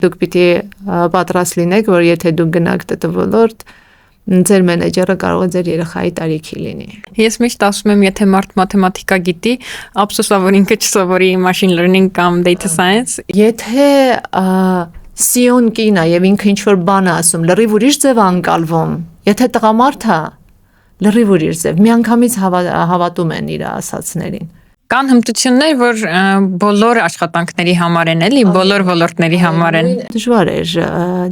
Դուք պիտի պատրաստ լինեք, որ եթե դուք գնաք ՏՏ ոլորտ, ձեր մենեջերը կարող է ձեր երեխայի տարիքի լինի։ Ես միշտ ասում եմ, եթե մարդ մաթեմատիկա գիտի, ափսոսա որ ինքը չսովորի machine learning կամ data science։ Եթե սիոն կին է եւ ինքը ինչ-որ բան է ասում, լրիվ ուրիշ ձև անկալվում, եթե տղամարդ է, լրիվ ուրիշ ձև, միանգամից հավատում են իր ասածներին։ Կան հմտություններ, որ բոլոր աշխատանքների համար են, էլի, բոլոր ոլորտների համար են։ Դժվար է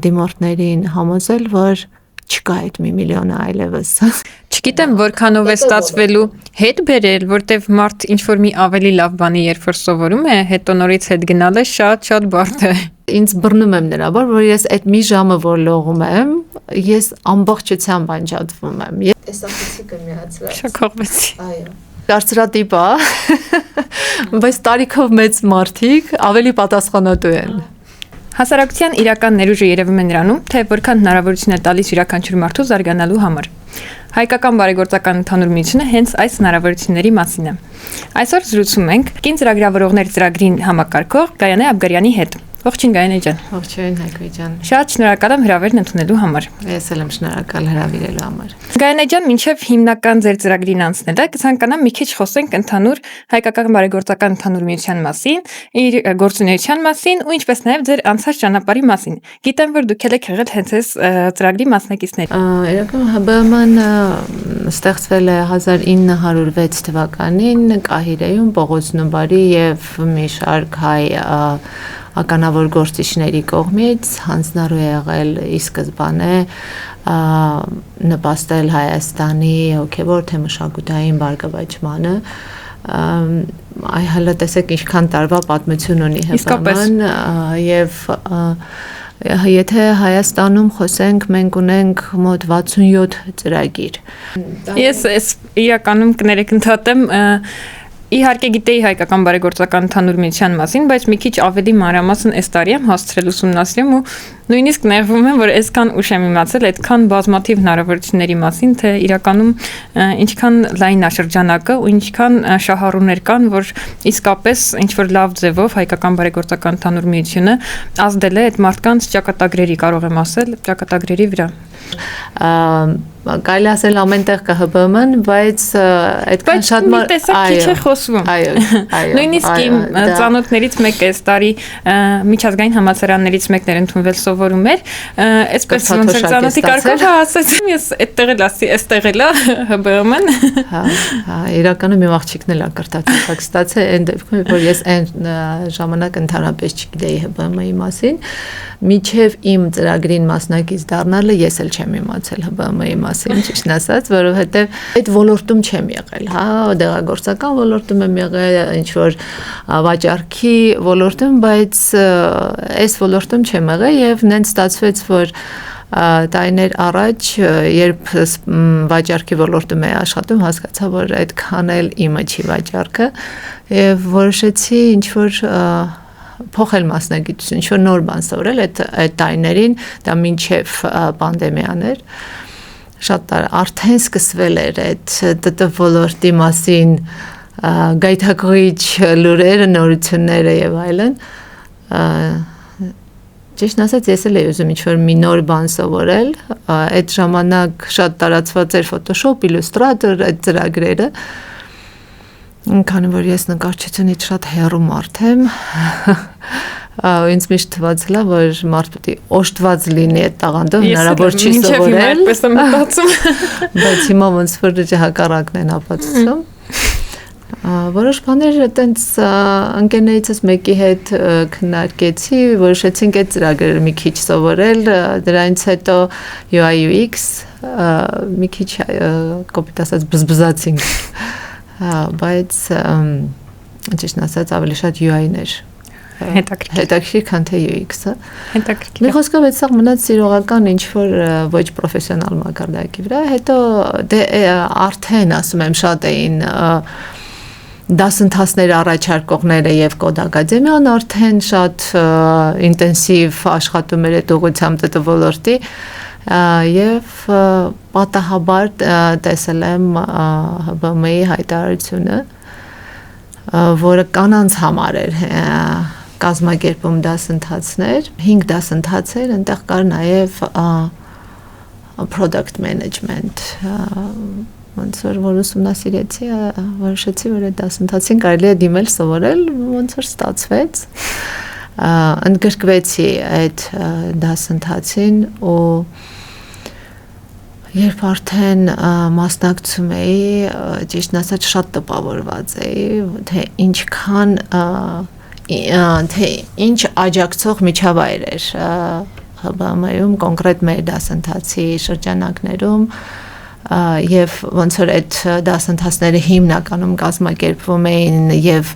դիմորդներին համոզել, որ չկա այդ 1 միլիոնը այլևս։ Չգիտեմ, որքանով է ստացվելու հետ բերել, որտեվ մարդ ինչ-որ մի ավելի լավ բանի երբ որ սովորում է, հետո նորից հետ գնալը շատ բարդ է։ Ինձ բռնում եմ նրա, որ ես այդ մի ժամը որ լողում եմ, ես ամբողջությամբ անջատվում եմ։ Տեսախցիկը միացրած։ Շոկողվեցի։ Այո։ Կարծրատիպ է, բայց տարիքով մեծ մարդիկ ավելի պատասխանատու են։ Հասարակության իրական ներուժը երևում է նրանում, թե որքան հնարավորություն է տալիս յուրաքանչյուր մարդու զարգանալու համար։ Հայկական բարեգործական ընդհանուր միությունը հենց այս հնարավորությունների մասին է։ Այսօր զրուցում ենք կին ծրագրավորողներ ծրագրին համակարգող Գայանե Աբգարյանի հետ։ Ողջույն Գայանե ջան։ Ողջույն Հայկոյ ջան։ Շատ շնորհակալ եմ հրավերն ընդունելու համար։ Ես էլ եմ շնորհակալ հրավիրելու համար։ Գայանե ջան, մինչև հիմնական ձեր ծրագրին անցնելը կցանկանամ մի քիչ խոսենք ընդհանուր հայկական բարեգործական ընդհանուր միության մասին, իր գործունեության մասին ու ինչպես նաև ձեր անցած ճանապարհի մասին։ Գիտեմ, որ դուք եք եղել հենց այս ծրագրի մասնակիցներ։ Իրականում ՀԲՄ-ն ստեղծվել է 1906 թվականին Կահիրեում Պողոս Նուբարի եւ մի շարք հայ ականավոր գործիչների կողմից հանձնառու է եղել ի սկզբանե նպաստել Հայաստանի հոգևոր թե մշակութային բարգավաճմանը հələ տեսեք ինչքան տարվա պատմություն ունի ՀԲՄ-ն եւ եթե Հայաստանում խոսենք մենք ունենք մոտ 67 ծրագիր։ Ես իրականում կներեք ընդհատեմ Իհարկե գիտեի հայկական բարեգործական ընդհանուր միության մասին, բայց մի քիչ ավելի մանրամասն այս տարի եմ հասցրել ուսումնասիրեմ ու նույնիսկ նեղվում եմ, որ այսքան ուշ եմ իմացել այդքան բազմաթիվ հնարավորությունների մասին, թե իրականում ինչքան լայն է շրջանակը ու ինչքան շահառուներ կան, որ իսկապես ինչ-որ լավ ձևով հայկական բարեգործական ընդհանուր միությունը ազդել է այդ մարդկանց ճակատագրերի, կարող եմ ասել, ճակատագրերի վրա։ Կարելի ասել ամենտեղ կա ՀԲՄ-ն, բայց այդքան շատ մի տեսակ քիչ է խոսվում։ Այո։ Նույնիսկ իմ ծանոթներից մեկը այս տարի միջազգային համալսարաններից մեկն էր ընդունվել սովորում էր, այսպես ոնց է ծանոթի կարգով ասացին, ես այդտեղ էլ ասի, այստեղ էլ է ՀԲՄ-ն։ Հա, իրականում իմ աղջիկն էլ ակրտացած ստացել այն դեպքում, որ ես այն ժամանակ ընդհանրապես չգիտեի ՀԲՄ-ի մասին, միջև իմ ծրագրին մասնակից դառնալը ես էլ չեմ իմացել ՀԲՄ-ի մասին, ճիշտն ասած, որովհետև այդ ոլորտում չեմ եղել, հա, դեղագործական ոլորտում եմ եղել, ինչ որ վաճառքի ոլորտում, բայց այս ոլորտում չեմ եղել եւ նենց ստացվեց, որ տարիներ առաջ, երբ վաճառքի ոլորտում էի աշխատում, հասկացա, որ այդքան էլ իմը չի վաճառքը եւ որոշեցի ինչ որ փոխել մասնագիտություն, ինչ որ նոր բան սովորել այդ տարիներին, դա մինչև պանդեմիան էր։ Շատ արդեն սկսվել էր այդ ՏՏ ոլորտի մասին գայթակղիչ լուրերը, նորությունները եւ այլն։ Ճիշտն ասած, ես էլ էի ուզում ինչ-որ մի նոր բան սովորել, այդ ժամանակ շատ տարածված էր Photoshop, Illustrator, այդ ծրագրերը, քանի որ ես նկարչությունից շատ հեռու մարդ եմ, ինձ միշտ թվացել է, որ մարդ պետք է օժտված լինի այդ տաղանդով, հնարավոր չի սովորել, այդպես եմ մտածում, բայց հիմա ոնց որ հակառակն են ապացուցում։ Որոշ բաներ այտենց ընկերներիցս մեկի հետ քննարկեցի, որոշեցինք այդ ծրագրերը մի քիչ սովորել, դրանից հետո UI UX մի քիչ կոպիտ ասած բզբզացինք, բայց ճիշտն ասած ավելի շատ UI-ն էր հետաքրքիր, քան թե UX-ը։ Հետաքրքիր։ Մի խոսքով այդ սաղ մնաց սիրողական ինչ-որ ոչ պրոֆեսիոնալ մակարդակի վրա, հետո արդեն ասում եմ շատ էին դասընթացներ առաջարկողները եւ Կոդ Ակադեմիան արդեն շատ ինտենսիվ աշխատում էր այդ ուղղությամբ ՏՏ ոլորտի եւ պատահաբար տեսել եմ ՀԲՄ-ի հայտարարությունը, որը կանանց համար էր, կազմակերպում դասընթացներ, 5 դասընթացեր, այնտեղ կար նաև product management, ոնց որ ուսումնասիրեցի, որոշեցի, որ այդ դասընթացին կարելի է դիմել սովորել, ոնց որ ստացվեց, ընդգրկվեցի այդ դասընթացին ու երբ արդեն մասնակցում էի, ճիշտն ասած շատ տպավորված էի, թե ինչքան թե ինչ աջակցող միջավայր էր ՀԲՄ-ում, կոնկրետ մեր դասընթացի շրջանակներում եւ ոնց որ այդ դասընթացները հիմնականում կազմակերպվում էին եւ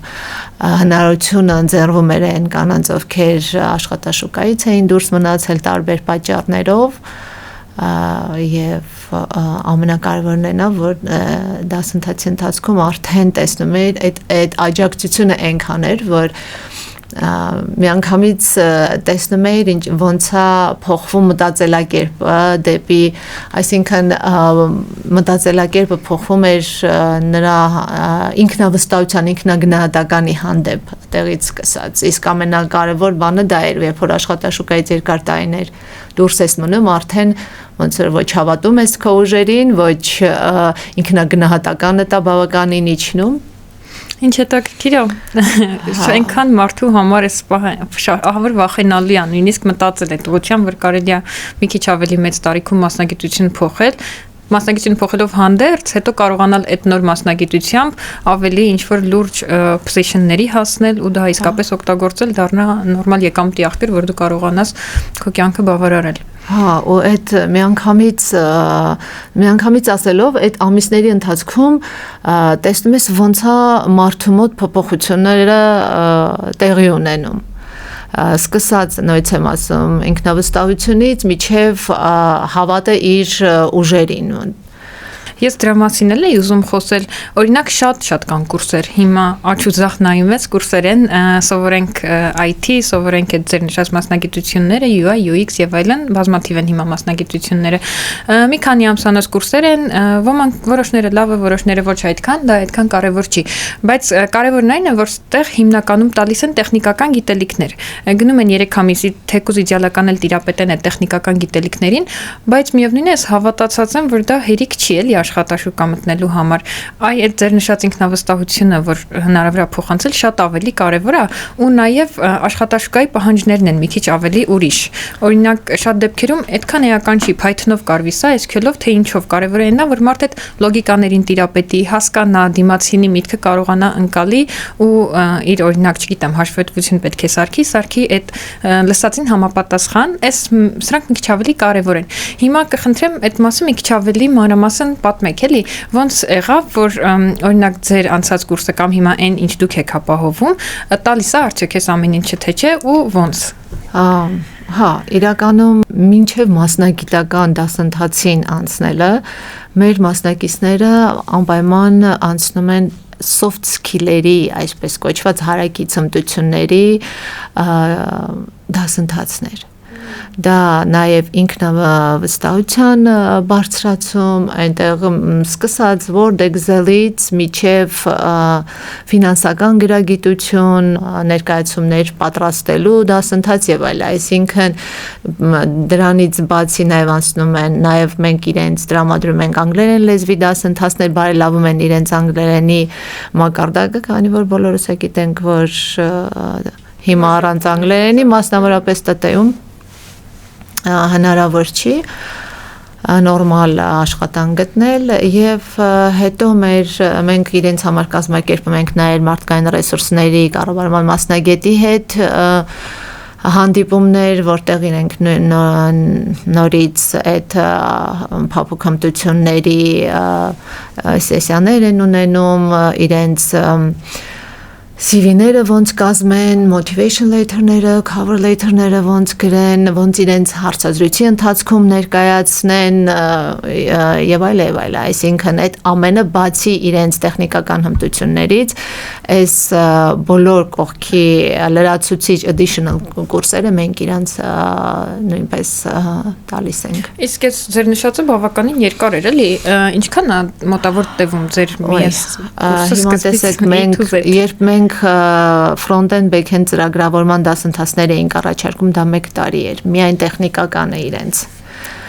հնարավորությունը ընձեռվում էր այն կանանց, ովքեր աշխատաշուկայից էին դուրս մնացել տարբեր պատճառներով եւ ամենակարևորն է նա, որ դասընթացի ընթացքում արդեն տեսնում էր այդ աջակցությունը այնքան էր, որ միանգամից տեսնում էիր ոնց է փոխվում մտածելակերպը դեպի, այսինքն մտածելակերպը փոխվում էր նրա ինքնավստահության, ինքնագնահատականի հանդեպ տեղից սկսած, իսկ ամենակարևոր բանը դա էր, երբ որ աշխատաշուկայից երկար տարիներ դուրս ես մնում, արդեն ոնց որ ոչ հավատում ես քո ուժերին, ոչ ինքնագնահատականը տա բավականին իջնում. Ինչ հետաքրքիր է, այնքան մարդու համար է ահավոր վախենալի է, նույնիսկ մտածել այդ ուղղությամբ, որ կարելի է մի քիչ ավելի մեծ տարիքում մասնագիտություն փոխել, մասնագիտություն փոխելով հանդերձ, հետո կարողանալ այդ նոր մասնագիտությամբ ավելի ինչ-որ լուրջ position-ների հասնել ու դա իսկապես օգտագործել, դառնա նորմալ եկամտի աղբյուր, որ դու կարողանաս քո կյանքը բավարարել։ Հա, ու այդ միանգամից ասելով, այդ ամիսների ընթացքում տեսնում ես ոնց է մարդու մոտ փոփոխությունները տեղի ունենում։ Սկսած նույնց եմ ասում ինքնավստահությունից մինչև հավատը իր ուժերին։ Ես դրա մասին էլ էի ուզում խոսել, օրինակ շատ կան կուրսեր, հիմա աչուձախ նայում ես կուրսեր են, սովորենք IT, սովորենք այդ ձեր նշած մասնագիտությունները, UI, UX եւ այլն, բազմաթիվ են հիմա մասնագիտությունները, մի քանի ամսանոց կուրսեր են, որոշները լավ է, որոշները ոչ այդքան, դա այդքան կարևոր չի, բայց կարևորն այն է, որ ստեղ հիմնականում տալիս են տեխնիկական գիտելիքներ, գնում են 3 ամիսի, թեկուզ իդեալական էլ տիրապետեն այդ տեխնիկական գիտելիքներին, բայց միևնույն է, ես հավատացած եմ, որ դա հերիք չի էլի աշխատաշուկա մտնելու համար, այդ ձեր նշած ինքնավստահությունը, որ հնարավոր է փոխանցել, շատ ավելի կարևոր է ու նաև աշխատաշուկայի պահանջներն են մի քիչ ավելի ուրիշ։ Օրինակ, շատ դեպքերում այդքան էական չի Python-ով կարվի սա, SQL-ով թե ինչով կարևոր է նա, որ մարդը այդ լոգիկաներին տիրապետի, հասկանա, դիմացինի միտքը կարողանա ընկալի ու իր օրինակ, չգիտեմ, հաշվետվություն պետք է սարքի այդ լսածին համապատասխան, սրանք մի քիչ ավելի կարևոր են։ Հիմա կխնդրեմ այդ մասը մի քիչ ավելի մանրամասն պատմեք էլի, ոնց եղավ, որ օրինակ ձեր անցած կուրսը կամ հիմա այն ինչ դուք եք ապահովում, տալիս է արդյոք էս ամեն ինչը թե չէ ու ոնց։ Հա, իրականում մինչև մասնագիտական դասընթացին անցնելը մեր մասնակիցները անպայման անցնում են soft skill-երի, այսպես կոչված հարակից հմտությունների դասընթացներ։ Դա նաև ինքնավստահության բարձրացում, այնտեղ սկսած Word, Excel-ից մինչև ֆինանսական գրագիտություն, ներկայացումներ պատրաստելու դասընթաց եւ այլ, այսինքն դրանից բացի նաև անցնում են, նաև մենք իրենց տրամադրում ենք անգլերեն լեզվի դասընթացներ, բարելավում են իրենց անգլերենի մակարդակը, քանի որ բոլորս է գիտենք, որ հիմա առանց անգլերենի մասնավորապես ՏՏ-ում հնարավոր չի նորմալ աշխատանք գտնել եւ հետո մենք իրենց համար կազմակերպում ենք նաեւ մարդկային ռեսուրսների կառավարման մասնագետի հետ հանդիպումներ, որտեղ իրենք նորից այդ փափուկ հմտությունների սեսիաներ են ունենում, իրենց CV-ները ոնց կազմեն, motivation letter-ները, cover letter-ները ոնց գրեն, ոնց իրենց հարցազրույցի ընթացքում ներկայացնեն եւ այլ, այսինքն այդ ամենը բացի իրենց տեխնիկական հմտություններից, այս բոլոր կողքի լրացուցիչ additional կուրսերը մենք իրենց նույնպես տալիս ենք։ Իսկ այս ձեր նշածը բավականին երկար էր, էլի, ինչքան է մոտավոր տևում ձեր միես կուրսը սկսվից երբ մենք մենք front-end back-end ծրագրավորման դասընթացներ էինք առաջարկում, դա 1 տարի էր, միայն տեխնիկականը իրենց։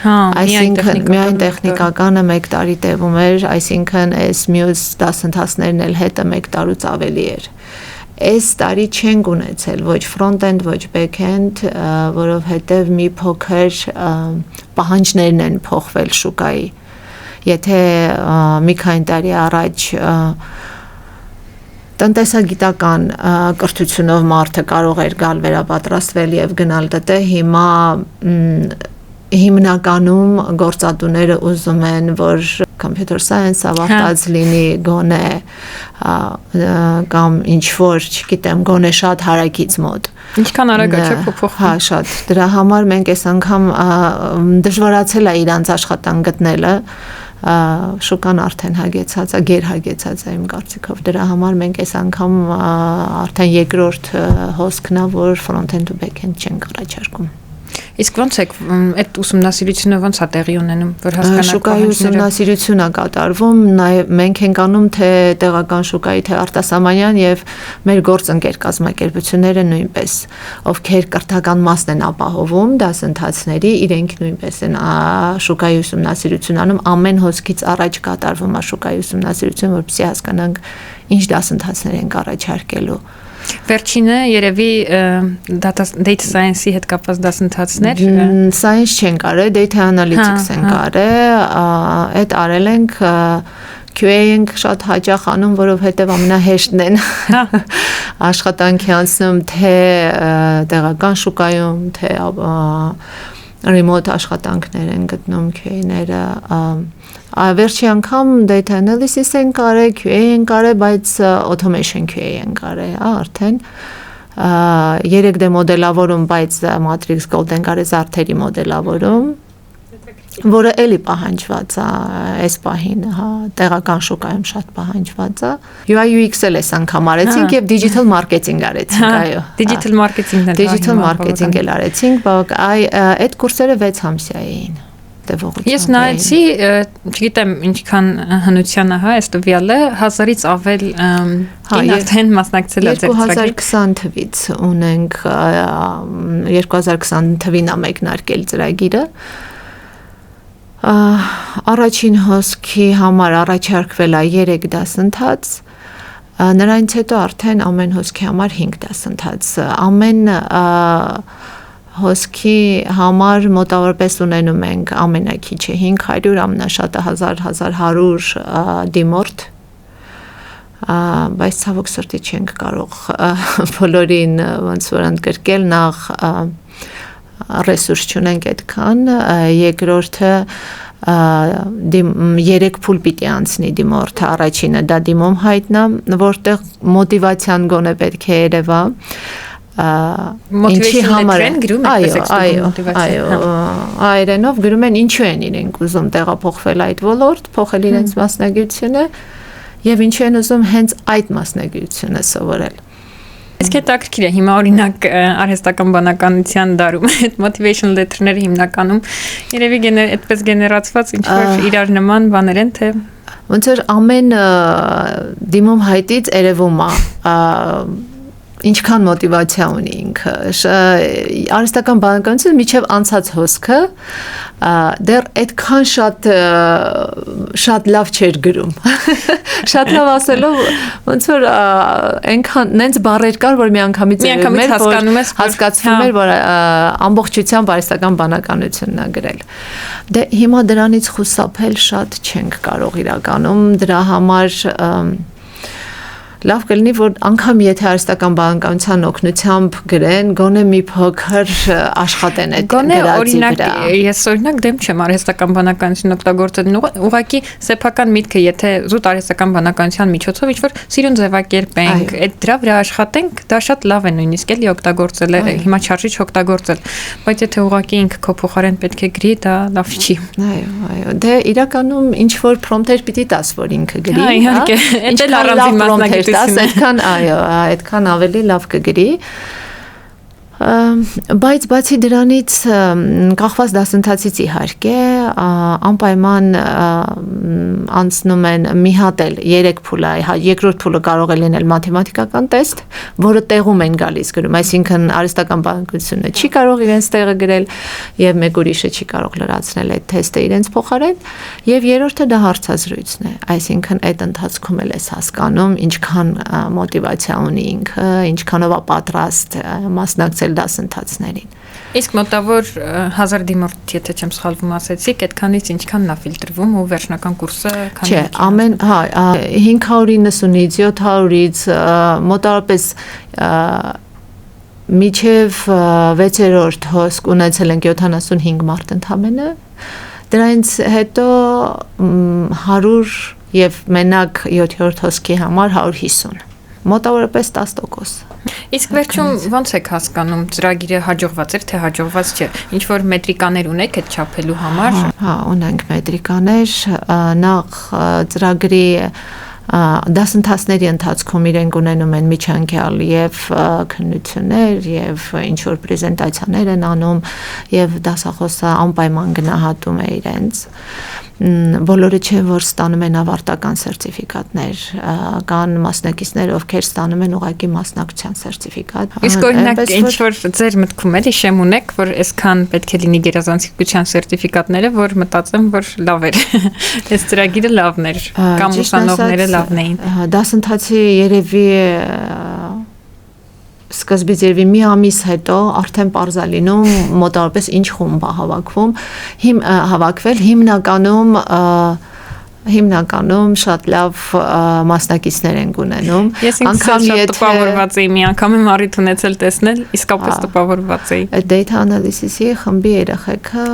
Այսինքն միայն տեխնիկականը 1 տարի տևում էր, այսինքն այս մյուս դասընթացներն էլ հետը 1 տարուց ավելի էր։ Այս տարի չենք ունեցել ոչ front-end, ոչ back-end, որովհետև մի փոքր պահանջներն են փոխվել շուկայի։ Եթե մի քանի տարի առաջ տնտեսագիտական կրթությունով մարդը կարող էր գալ վերապատրաստվել եւ գնալ դե, հիմա հիմնականում գործատուները ուզում են, որ computer science ավարտած լինի գոնե կամ ինչ որ, չգիտեմ, գոնե շատ հարակից մոտ։ Ինչքան արագ է չէ փոփոխվում։ Հա, շատ։ Դրա համար մենք այս անգամ դժվարացել է իրանց աշխատանք գտնելը, շուկան արդեն հագեցած է, գերհագեցած է իմ կարծիքով։ Դրա համար մենք այս անգամ արդեն երկրորդ հոսքն է, որ front-end ու back-end չենք առաջարկում։ Իսկ ո՞նց է այդ ուսումնասիրությունը ոնց է տեղի ունենում, որ հասկանաք շուկայի ուսումնասիրություն է կատարվում, նաև մենք ենք անում թե տեղական շուկայի, թե արտասահմանյան եւ մեր գործընկեր կազմակերպությունները նույնպես, ովքեր կրթական մասն են ապահովում դասընթացների, իրենք նույնպես են շուկայի ուսումնասիրություն անում, ամեն հոսքից առաջ կատարվում է շուկայի ուսումնասիրություն, որպեսզի հասկանանք ինչ դասընթացներ ենք առաջարկելու։ Վերջինը երևի data science-ի հետ կապված դասընթացներ։ Science չեն կարել, data analytics են կարել, այդ արել ենք QA ենք շատ հաճախ անում, որովհետև ամենահեշտն են աշխատանքի անցնում թե տեղական շուկայում, թե remote աշխատանքներ են գտնում QA-ները, վերջի անգամ data analysis են կարել, QA են կարել, բայց automation QA են կարել, արդեն 3D մոդելավորում, բայց Matrix Code են կարել զարդերի մոդելավորում, որը էլի պահանջված է այս պահին, տեղական շուկայում շատ պահանջված է։ UI UX-ել էս անգամ արեցինք եւ digital marketing արեցինք, այո։ Digital marketing-ն է։ Digital marketing էլ արեցինք, այդ կուրսերը 6 ամսյա էին։ Ես նայեցի, չգիտեմ ինչքան հնության է, այս տվյալը 1000-ից ավել արդեն մասնակցել է ձեր ծրագրին։ 2020 թվից ունենք 2020 թվին է մեկնարկել ծրագիրը։ Առաջին հոսքի համար առաջարկվել է 3 դասընթաց, նրանից հետո արդեն ամեն հոսքի համար 5 դասընթաց, ամեն հոսքի համար մոտավորապես ունենում ենք ամենակիչը 500, ամենաշատը 1000-1100 դիմորդ, բայց ցավոք սրտի չենք կարող բոլորին ոնց որ ընդգրկել, նախ ռեսուրս չունենք այդքան, երկրորդը 3 փուլ պիտի անցնի դիմորդը, առաջինը դա դիմում հայտնա, որտեղ մոտիվացիան գոնե պետք է երևա, ինչի համար են գրում այո, այրենով գրում են ինչու են իրենք ուզում տեղափոխվել այդ ոլորտ, փոխել իրենց մասնագիտությունը եւ ինչու են ուզում հենց այդ մասնագիտությունը սովորել։ Իսկ հետաքրքիր է, հիմա օրինակ արհեստական բանականության դարում այդ motivation letter-ները հիմնականում երևի այդպես գեներացված ինչ որ իրար նման բաներ են, թե ոնց որ ամեն դիմում հայտից երևում է ինչքան մոտիվացիա ունի ինքը, արհեստական բանականությունը միջև անցած հոսքը դեռ այդքան շատ լավ չէր գրում, շատ լավ ասելով, ոնց որ այնքան նենց բառեր կար, որ մի անգամից հասկացվում էր, որ ամբողջությամբ արհեստական բանականությունն է գրել։ Դե հիմա դրանից խուսափել շատ չենք կարող իրականում, դրա համար լավ կլինի, որ անգամ եթե արհեստական բանականության օգնությամբ գրեն, գոնե մի փոքր աշխատեն այդ գրածի վրա։ Ես օրինակ դեմ չեմ արհեստական բանականություն օգտագործել, ուղղակի սեփական միտքը, եթե զուտ արհեստական բանականության միջոցով ինչ-որ սիրուն ձևակերպենք, այդ դրա վրա աշխատենք, դա շատ լավ է նույնիսկ էլի օգտագործել, հիմա չարժի չօգտագործել, բայց եթե ուղղակի ինքը քո փոխարեն պետք է գրի, դա լավ չի։ Այո, դե իրականում ինչ որ prompt-եր պիտի տաս, որ ինքը գրի, հա, իհարկե, դա առանձին մասնագիտություն։ Այդքան, այո, այդքան ավելի լավ կգրի։ Բայց բացի դրանից կախված դասընթացից իհարկե անպայման անցնում են մի հատ էլ 3 փուլ, երկրորդ փուլը կարող է լինել մաթեմատիկական տեստ, որը տեղում են գալիս գրում, այսինքն արհեստական բանականությունը չի կարող իրենց տեղը գրել եւ մեկ ուրիշը չի կարող լրացնել այդ թեստը իրենց փոխարեն, եւ երրորդը դա հարցազրույցն է, այսինքն այդ ընթացքում էլ ես հասկանում ինչքան մոտիվացիա ունի ինքը, ինչքանով է պատրաստ մասնակցել դասընթացներին։ Իսկ մոտավոր 1000 դիմորդ, եթե չեմ սխալվում, ասեցիք, այդքանից ինչքանն է ֆիլտրվում ու վերջնական կուրսը քանի։ Չէ, ամեն 590-ից 700-ից մոտավորապես միջև 6-րդ հոսք ունեցել ենք 75 մարդ ընդամենը, դրանից հետո 100 եւ մենակ 7-րդ հոսքի համար 150, մոտավորապես 10%։ Իսկ վերջում ոնց եք հասկանում ծրագիրը հաջողված էր թե հաջողված չէ։ Ինչ որ մետրիկաներ ունեք այդ չափելու համար։ Հա, ունենք մետրիկաներ, նախ ծրագրի դասընթացների ընթացքում իրենք ունենում են միջանկյալ եւ քննություններ եւ ինչ որ պրեզենտացիաներ են անում եւ դասախոսը անպայման գնահատում է իրենց։ Բոլորը չէ որ ստանում են ավարտական սերտիֆիկատներ, կան մասնակիցներ, ովքեր ստանում են ուղղակի մասնակցության սերտիֆիկատ։ Իսկ օրինակ ինչ որ ձեր մտքում էլի շեմ ունեք, որ այսքան պետք է լինի գերազանցիկության սերտիֆիկատները, որ մտածեմ, որ լավ էր։ Այս ծրագիրը լավն էր, կամ ուսանողները լավն էին։ Դասընթացի երևի սկզբից երևի մի ամիս հետո արդեն պարզալինում մոտավորապես ինչ խումբ է հավաքվել, հիմնականում շատ լավ մասնակիցներ են ունենում։ Ես ինքս շատ տպավորված էի, մի անգամ եմ առիթ ունեցել տեսնել, իսկապես տպավորված էի։ Data analysis-ի խմբի երեխեքը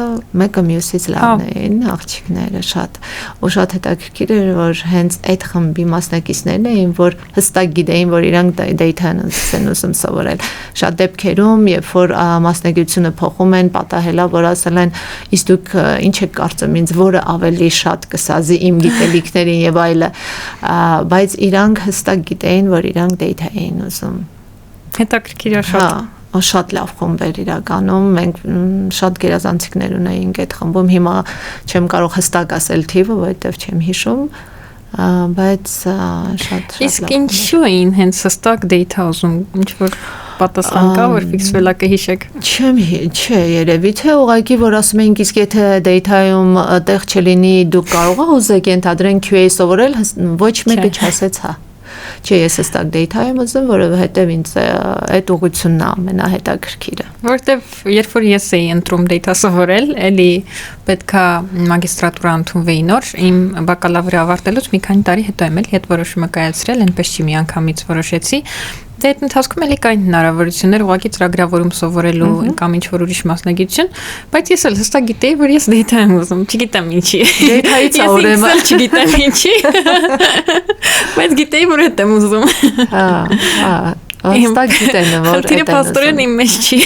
մեկը մյուսից լավն էին, աղջիկները շատ, ու շատ հետաքրքիր էր, որ հենց այդ խմբի մասնակիցներն էին, որ հստակ գիտեին, որ իրանք data analysis են ուզում սովորել։ Շատ դեպքերում, երբ որ մասնագիտությունը փոխում են, պատահելա, որ ասել են, իսկ դուք ինչ եք կարծում ինձ, որը ավելի շատ կսազի իմ գիտելիքներին եւ այլը, բայց իրանք հստակ գիտեին, որ իրանք data էին ուզում։ Հետաքրքիր է շատ։ Հա, շատ լավ խումբ էր իրականում, մենք շատ գերազանցիկներ ունեինք այդ խմբում, հիմա չեմ կարող հստակ ասել թիվը, որովհետեւ չեմ հիշում, բայց շատ Իսկ ինչու էին հենց հստակ data ուզում, ինչ որ պատասխան կա, որ ֆիքսվել է կհիշեք։ Չէ, երևի թե ուղղակի որ ասում էինք, իսկ եթե data-ում տեղ չլինի, դուք կարող եք ուզեք ենթադրեն QA սովորել, ոչ մեկը չասեց հա։ Չէ, ես հստակ data եմ ուզում, որովհետև ինձ այդ ուղղությունն է ամենահետաքրքիրը։ Որտեվ երբ որ ես էի ընտրում data սովորել, էլի պետքա մագիստրատուրա ընդունվեի նոր, իմ բակալավրը ավարտելուց մի քանի տարի հետո եմ էլ հետ որոշումը կայացրել, այնպես չի միանգամից որոշեցի։ Դե այդ ընթացքում էլի կային հնարավորություններ ուղղակի ծրագրավորում սովորելու կամ ինչ որ ուրիշ մասնագիտություն, բայց ես էլ հստակ գիտեի, որ ես data եմ ուզում, չգիտեմ ինչի։ Data-ից ուրեմն չգիտեմ ինչի։ Բայց գիտեի, որ այդ եմ ուզում։ Հա, հստակ գիտեն, որ այդ փաստորեն իմ մեջ չի։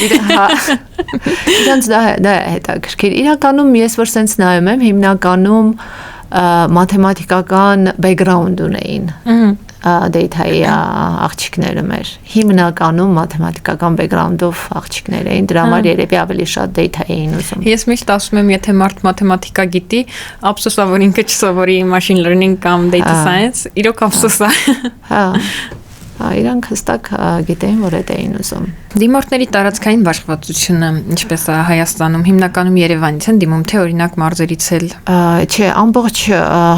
Իրանց դա է հետաքրքիր։ Իրականում ես որ սենց նայում եմ, հիմնականում մաթեմատիկական բեքգրաունդ ունեին։ Data-ի աղջիկները մեր հիմնականում մաթեմատիկական բեքգրաունդով աղջիկներ էին, դրա համար երևի ավելի շատ data էին ուզում։ Ես միշտ ասում եմ, եթե մարդ մաթեմատիկա գիտի, ափսոս է, որ ինքը չսովորի machine learning կամ data science, իրոք ափսոս է։ Հա։ Իրանք հստակ գիտեին, որ այդ էին ուզում։ Դիմորդների տարածքային բաշխվածությունը ինչպես է Հայաստանում, հիմնականում Երևանից են դիմում, թե օրինակ մարզերից էլ։ Չէ, ամբողջ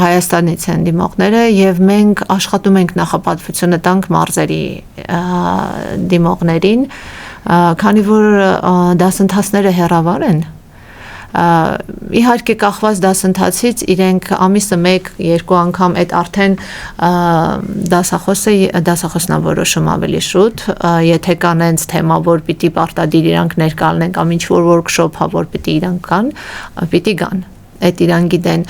Հայաստանից են դիմողները եւ մենք աշխատում ենք նախապատվությունը տանք մարզերի դիմողներին, քանի որ դասընթացները հեռավար են։ Իհարկե կախված դասընթացից իրենք ամիսը 1-2 անգամ այդ արդեն դասախոսն է որոշում ավելի շուտ, եթե կան այնց թեմա, որ պիտի պարտադիր իրանք ներկալնեն կամ ինչ որ workshop-ա, որ պիտի իրանք կան, պիտի գան։ այդ իրան գիտեն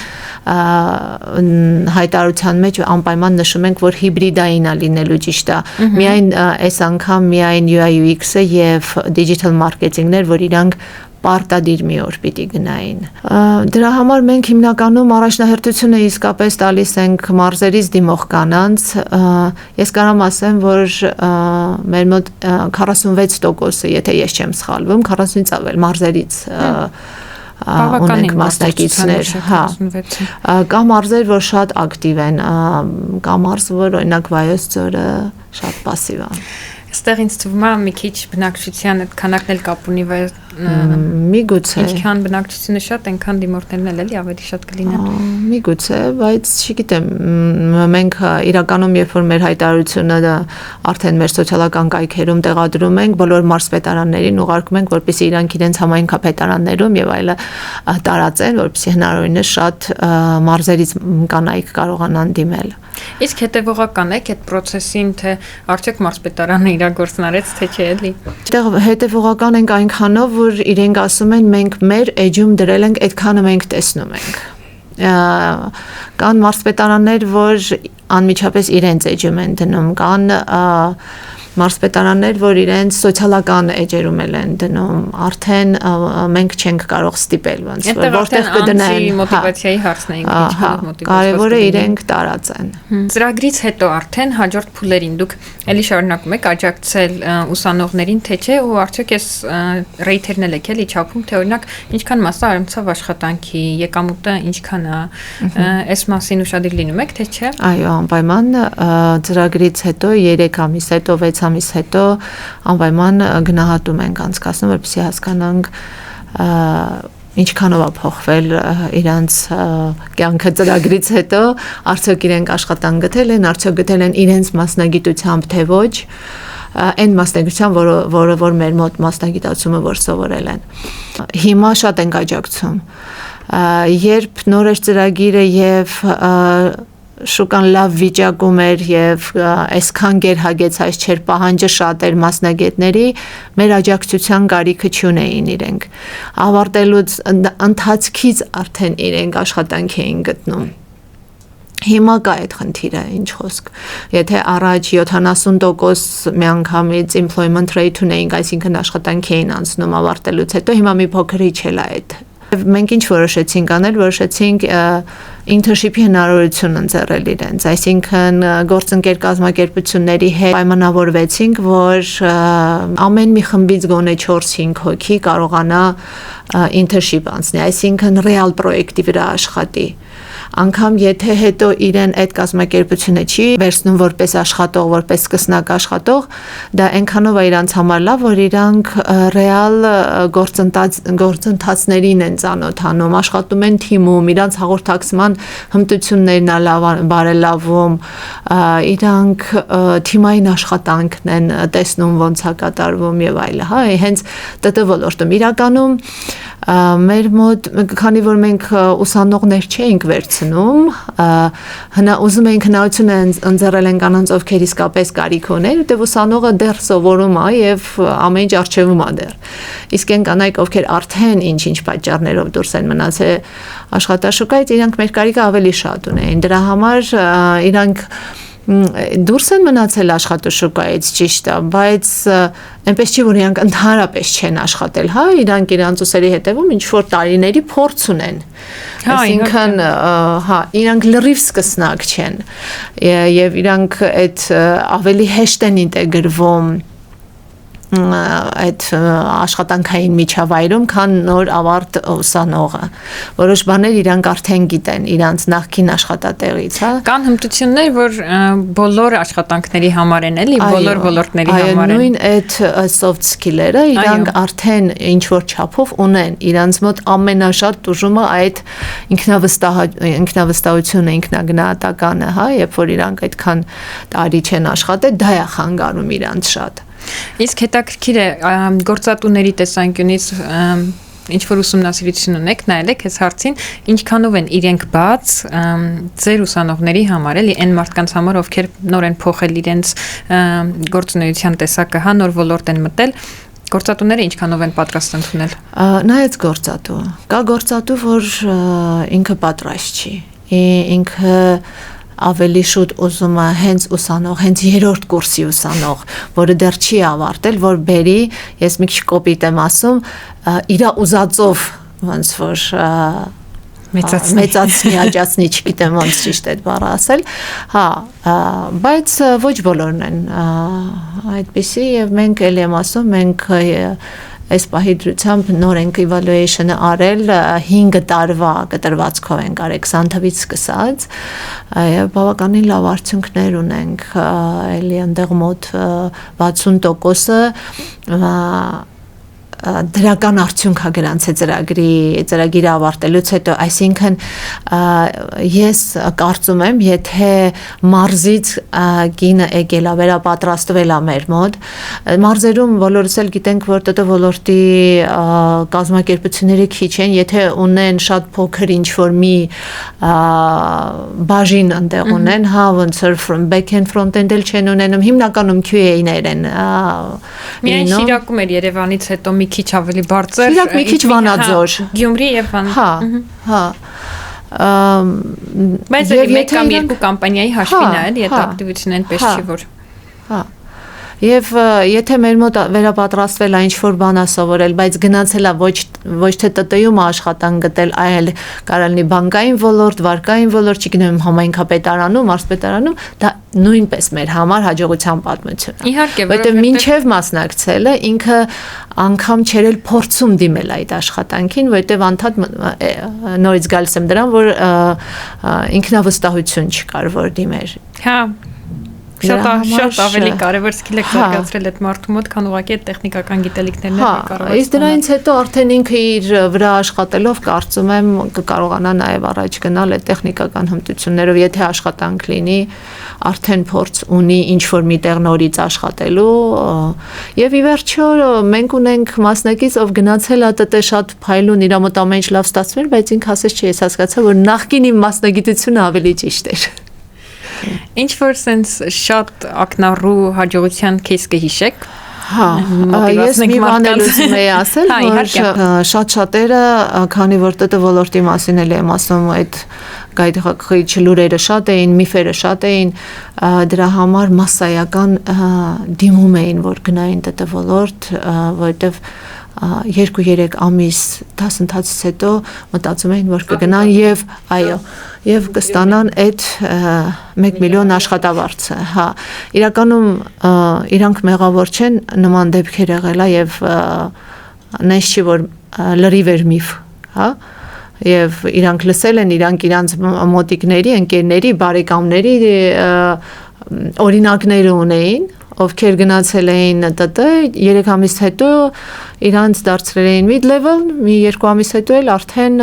հայտարարության մեջ անպայման նշում ենք, որ հիբրիդային է լինելու ճիշտ է։ Միայն այս անգամ միայն UI UX-ը եւ digital marketing-ներ, որ իրանք պարտադիր մի օր պիտի գնային։ Դրա համար մենք հիմնականում առաջնահերթությունը իսկապես տալիս ենք մարզերից դիմող կանանց։ Ես կարամ ասեմ, որ մեր մոտ 46%-ը, եթե ես չեմ սխալվում, 40-ից ավել մարզերից ունենք մասնակիցներ, կա մարզեր, որ շատ ակտիվ են, կա մարզ, որ օրինակ Վայոց ձորը շատ պասիվ է։ Այստեղ ինձ թվում է մի քիչ բնակչության այդ քանակն էլ կապ ունի, բայց միգուցե ինչքան բնակչությունը շատ, այնքան դիմորդներն էլ էլի ավելի շատ կլինեն։ Միգուցե, բայց չգիտեմ, մենք իրականում երբ որ մեր հայտարարությունը արդեն մեր սոցիալական կայքերում տեղադրում ենք, բոլոր մարզպետարաններին ուղարկում ենք, որպեսզի իրանք իրենց համայնքապետարաններում եւ այլը տարածեն, որպեսզի հնարավորինս շատ մարզերից կանայք կարողանան դիմել։ Իսկ հետևողական եք այդ process-ին, թե արդյոք մարզպետարանը իր գործն արեց, թե չէ էլի։ Հետևողական ենք այնքանով, որ իրենք ասում են մենք մեր էջում դրել ենք, այդքանը մենք տեսնում ենք։ Կան մարզպետարաններ, որ անմիջապես իրենց էջում են դնում, կան մարզպետարաններ, որ իրենց սոցիալական էջերում են դնում, արդեն մենք չենք կարող ստիպել ոնց որ որտեղ կդնեն մոտիվացիայի հարցն է, ինչքան մոտիվացված։ Կարևորը իրենք տարածեն։ Ծրագրից հետո արդեն հաջորդ փուլերին դուք էլի շարունակում եք աջակցել ուսանողներին, թե չէ, ու արդյոք այս ռեյթերն էլ եք էլի չափում, թե օրինակ ինչքան մասը արմցավ աշխատանքի, եկամուտը ինչքան է, այս մասին ուշադիր լինում եք, թե չէ։ Այո, անպայման ծրագրից հետո 3 ամիս հետո 6 ամիս հետո անպայման գնահատում ենք անցկացնում, որպեսզի հասկանանք ինչքանով է փոխվել իրանց կյանքը ծրագրից հետո, արդյոք իրենք աշխատանք գտել են, արդյոք գտել են իրենց մասնագիտությամբ, թե ոչ, այն մասնագիտությամբ, որ մեր մոտ մասնագիտացումը որ սովորել են։ Հիմա շատ ենք աջակցում։ Երբ նոր էր ծրագիրը եւ շուկան լավ վիճակում էր եւ այսքան գերհագեցած չէր, պահանջը շատ էր մասնագետների, մեր աջակցության կարիքը չունեին իրենք։ Ավարտելուց ընթացքից արդեն իրենք աշխատանք էին գտնում։ Հիմա կա այդ խնդիրը, ինչ խոսք։ Եթե առաջ 70% միանգամից employment rate ունեինք, այսինքն աշխատանք էին անցնում ավարտելուց հետո, հիմա մի փոքր իջել է այդ։ Մենք ինչ որոշեցինք անել, որոշեցինք internship-ի հնարավորություն ընձեռել իրենց, այսինքն գործընկեր կազմակերպությունների հետ պայմանավորվեցինք, որ ամեն մի խմբից գոնե 4-5 հոգի կարողանա internship անցնի, այսինքն real պրոյեկտի վրա աշխատի։ Անգամ եթե հետո իրեն այդ կազմակերպությունը չի վերցնում որպես աշխատող, որպես սկսնակ աշխատող, դա այնքանով է իրանց համար լավ, որ իրանք ռեալ գործընթացներին են ծանոթանում, աշխատում են թիմում, իրանց հաղորդակցման հմտություններն է բարելավում, իրանք թիմային աշխատանքն են տեսնում ոնց է կատարվում եւ այլն, հա, հենց ՏՏ ոլորտում իրականում մեր մոտ, քանի որ մենք ուսանողներ չէինք վերցնում, ուզում էինք հնարավորություն ընձեռել են կանանց, ովքեր իսկապես կարիք ունեն, դե ուսանողը դեռ սովորում է եւ ամեն ինչ արժևում է դեռ։ Իսկ այն կանայք, ովքեր արդեն ինչ-ինչ պատճառներով դուրս են մնացել աշխատաշուկայից, իրանք մեր կարիքը ավելի շատ ունեն։ Դրա համար իրանք դուրս են մնացել աշխատաշուկայից, ճիշտ է, բայց այնպես չի, որ իրանք ընդհանրապես չեն աշխատել, հա, իրանք իրանց ուսերի հետևում ինչ որ տարիների փորձ ունեն։ Այսինքն, հա, իրանք լրիվ սկսնակ չեն եւ իրանք այդ ավելի հեշտ են ինտեգրվում այդ աշխատանքային միջավայրում, քան նոր ավարտ ուսանողը։ Որոշ բաներ իրանք արդեն գիտեն իրանց նախկին աշխատատեղից, հա։ Կան հմտություններ, որ բոլոր աշխատանքների համար են, էլի, բոլոր ոլորտների համար են։ Այո, նույն այդ soft skill-երը իրանք արդեն ինչ որ չափով ունեն։ Իրանց մոտ ամենաշատ ուժումը այդ ինքնավստահությունը, ինքնագնահատականը, հա, երբ որ իրանք այդքան տարի չեն աշխատել, դա է խանգարում իրանց շատ։ Իսկ հետաքրքիր է գործատուների տեսանկյունից ինչ որ ուսումնասիրություն ունեք, նայել եք այս հարցին, ինչքանով են իրենք բաց ձեր ուսանողների համար, էլի այն մարդկանց համար, ովքեր նոր են փոխել իրենց գործունեության տեսակը, հա, նոր ոլորտ են մտել, Գործատուները ինչքանով են պատրաստ ընդունել։ Նայած գործատու։ Կա գործատու, որ ինքը պատրաստ չի։ Ինքը ավելի շուտ ուզում է հենց ուսանող, հենց երրորդ կուրսի ուսանող, որը դեռ չի ավարտել, որ բերի, ես մի քիչ կոպիտ եմ ասում, իր ուզածով ոնց որ մեծացնի, աճացնի, չգիտեմ ոնց ճիշտ է բառը ասել, հա, բայց ոչ բոլորն են այդպիսի եւ մենք էլ եմ ասում, մենք այս պահի դրությամբ նոր ենք evaluation-ը արել 5 տարվա կտրվածքով ենք արել 20 թվից սկսած եւ բավականին լավ արդյունքներ ունենք էլի այնտեղ մոտ 60%-ը դրական արդյունք է գրանցել ծրագիրը ավարտելուց հետո, այսինքն ես կարծում եմ, եթե մարզից կինը եկել է վերապատրաստվել է մեր մոտ, մարզերում բոլորս էլ գիտենք, որ ՏՏ ոլորտի կազմակերպությունները քիչ են, եթե ունեն շատ փոքր ինչ-որ մի բաժին այնտեղ ունեն, հա, ոնց որ back-end front-end էլ չեն ունենում, հիմնականում QA-ներ են։ Միայն Շիրակում էր Երևանից հետո մի քիչ ավելի բարձր, Շիրակ մի քիչ Վանաձոր, Գյումրի եւ Վանաձոր։ Հա։ Բայց մեկ կամ երկու կամպանիայի հաշվին է, էլի, այդ ակտիվությունն այնպես չի որ։ Հա։ Եվ եթե մեր մոտ վերապատրաստվել է ինչ-որ բան է սովորել, բայց գնացել է ոչ թե ՏՏ-ում աշխատանք գտել, այլ կարելի բանկային ոլորտ, վարկային ոլորտ, չգիտեմ, համայնքապետարանում, մարզպետարանում, դա նույնպես մեր համար հաջողության պատմություն է։ Իհարկե, որովհետև մինչև մասնակցելը ինքը անգամ չերել փորձում դիմել այդ աշխատանքին, որովհետև անդադ նորից գալիս եմ դրան, որ ինքնավստահություն չկար, որ դիմեր։ Հա։ Շատ ավելի կարևոր սկիլ է զարգացրել այդ մարդու մոտ, քան ուղղակի այդ տեխնիկական գիտելիքներն է կարող։ Իսկ դրանից հետո արդեն ինքը իր վրա աշխատելով կարծում եմ կկարողանա նաև առաջ գնալ այդ տեխնիկական հմտություններով, եթե աշխատանք լինի, արդեն փորձ ունի ինչ-որ միտեղ նորից աշխատելու, եւ ի վերջո մենք ունենք մասնակից, ով գնացել է ՏՏ շատ փայլուն, իր մոտ ամեն ինչ լավ ստացվում էր, բայց ինքը ասես չի, ես հասկացա, որ նախկին իմ մասնագիտությունը ավելի ճիշտ էր։ Ինչ որ sense շատ ակնառու հաջողության case կհիշեք։ Հա, ես մի բան էլ ուզում եի ասել, որ շատ-շատերը, քանի որ ՏՏ ոլորտի մասին էլ եմ ասում, այդ գայթակղիչ լուրերը շատ էին, միֆերը շատ էին, դրա համար մասսայական դիմում էին, որ գնային ՏՏ ոլորտ, որովհետև 2-3 ամիս դասընթացից հետո մտածում էին, որ կգնան եւ այո, եւ կստանան այդ 1 միլիոն աշխատավարձը, հա, իրականում իրանք մեղավոր չեն, նման դեպքեր եղել է եւ նես չի որ լրիվ էր միֆ, հա, եւ իրանք լսել են, իրանք մոտիկների, ընկերների, բարեկամների օրինակները ունեին, ովքեր գնացել էին ՏՏ 3 ամիս հետո իրանց դարձրել էին mid level, մի 2 ամիս հետո էլ արդեն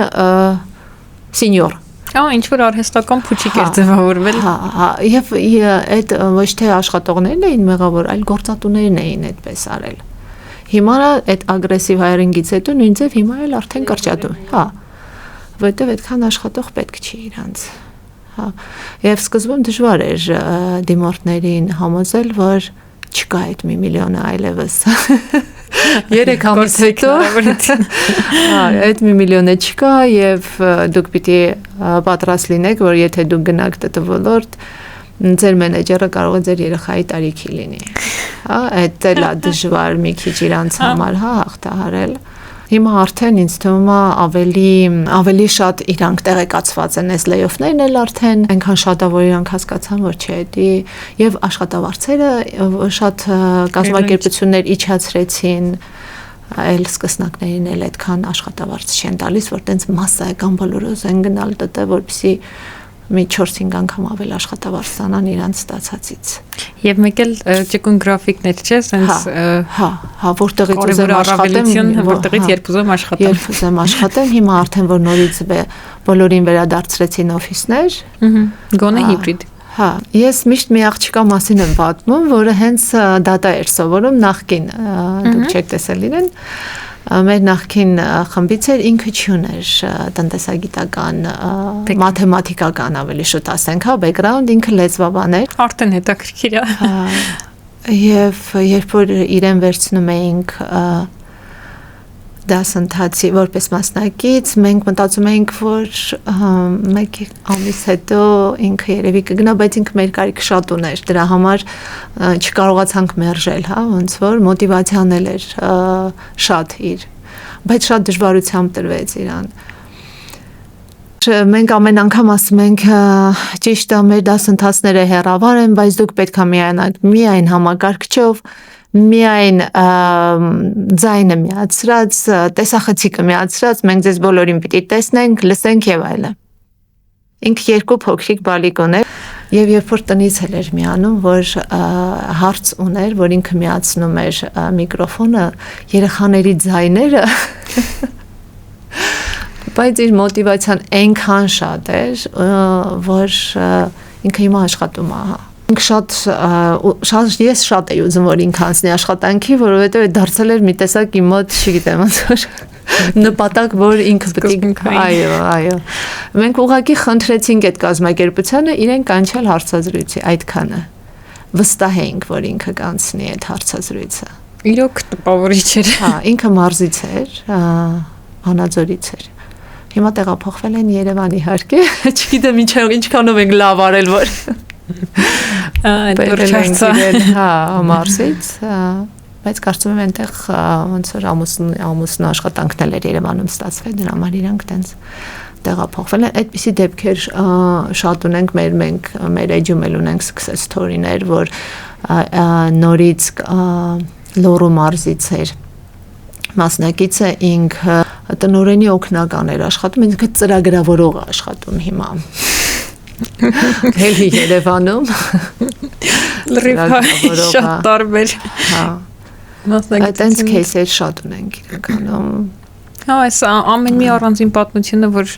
senior։ Ինչ որ արհեստական փուչիկ էր ձևավորվել։ Հա, եւ այդ ոչ թե աշխատողներն էին մեղավոր, այլ գործատուներն էին այդպես արել։ Հիմա այդ ագրեսիվ հայրենգից հետո նույն ձև հիմա էլ արդեն կրճատում, հա, որովհետեւ այդքան աշխատող պետք չի իրանց։ Հա, եւ սկզբում դժվար էր դիմորդներին համոզել, որ չկա այդ 1 միլիոնը այլևս։ 3 ամիս հետո այդ 1 միլիոնը չկա եւ դուք պիտի պատրաստ լինեք, որ եթե դուք գնաք ՏՏ ոլորտ, ձեր մենեջերը կարող է ձեր երեխայի տարիքի լինի։ Հա, այդ էլ է դժվար մի քիչ իրանց համար, հա, հաղթահարել։ Հիմա արդեն ինձ թվում է ավելի շատ իրանք տեղեկացված են այս լեյոֆներն էլ արդեն այնքան շատ է, որ իրանք հասկացան, որ չէ, դի եւ աշխատավարձերը շատ կազմակերպություններ իջացրեցին, այլ սկսնակներին էլ այդքան աշխատավարձ չեն տալիս, որ տենց մասսայական բոլորը ուզեն գնալ ՏՏ, որպեսզի մի 4-5 անգամ ավել աշխատավարձ ստանան իրանց ստացածից։ Եվ մեկ էլ ճկուն գրաֆիկներ չէ, sense հա, որտեղից ուզեմ աշխատեմ, որտեղից երբ ուզեմ աշխատեմ։ Երբ ուզեմ աշխատեմ, հիմա արդեն որ նորից բոլորին վերադարձրեցին օֆիսներ, գոնե հիբրիդ։ Հա, ես միշտ մի աղջկա մասին եմ պատմում, որը հենց դատա էր սովորում նախկին, դուք չեք տեսել իրեն։ Մեր նախկին խմբից էր, ինքը չուներ տնտեսագիտական, մաթեմատիկական ավելի շուտ ասենք, հա, բեքգրաունդ, ինքը լեզվաբան էր։ Արդեն հետաքրքիր է։ Եվ երբ որ իրեն վերցնում էինք դասընթացի որպես մասնակից, մենք մտածում էինք, որ մեկ ամիս հետո ինքը երևի կգնա, բայց ինքը մեր կարիքը շատ ուներ, դրա համար չկարողացանք մերժել, հա, ոնց որ մոտիվացիան էր շատ իր, բայց շատ դժվարությամբ տրվեց իրան։ Մենք ամեն անգամ ասում ենք ճիշտ է մեր դասընթացները հեռավար են, բայց դուք պետք է միայն համակարգչով, միայն ձայնը միացրած, տեսախցիկը միացրած, մենք ձեզ բոլորին պիտի տեսնենք, լսենք եւ այլն։ Ինքը երկու փոքրիկ բալիկոներ եւ երբ որ տնից էր միանում, որ հարց ուներ, որ ինքը միացնում էր միկրոֆոնը, երեխաների ձայները բայց իր մոտիվացիան այնքան շատ էր, որ ինքը հիմա աշխատում է, հա։ Ինքը ես շատ էի ուզում, որ ինքը անցնի աշխատանքի, որովհետև դարձել էր մի տեսակ իմ մոտ, չգիտեմ, ոնց որ նպատակ, որ ինքը պետք է, այո։ Մենք ուղղակի խնդրեցինք այդ կազմակերպությանը իրեն կանչել հարցազրույցի, այդքանը։ Վստահ էինք, որ ինքը կանցնի այդ հարցազրույցը։ Իրոք տպավորիչ էր։ Հա, ինքը մարզից էր, Վանաձորից էր։ Հիմա տեղափոխվել են Երևան իհարկե, չգիտեմ ինչքանով ենք լավ արել, որ հա, մարզից, բայց կարծում եմ այնտեղ ոնց որ ամուսնու աշխատանքն էր Երևանում ստացվել, դրա համար իրանք տենց տեղափոխվել են։ Այդպիսի դեպքեր շատ ունենք, մենք մեր էջում էլ ունենք success story-ներ, որ նորից Լոռու մարզից էր մասնակիցը, ինքը տնօրենի օգնական էր աշխատում, ինքը ծրագրավորող աշխատում հիմա։ Հելի Երևանում։ Լրիվ շատ տարբեր։ Հա։ Այդտենց քեյսեր շատ ունենք իրականում։ Հա, այս ամեն մի առանձին պատմությունը, որ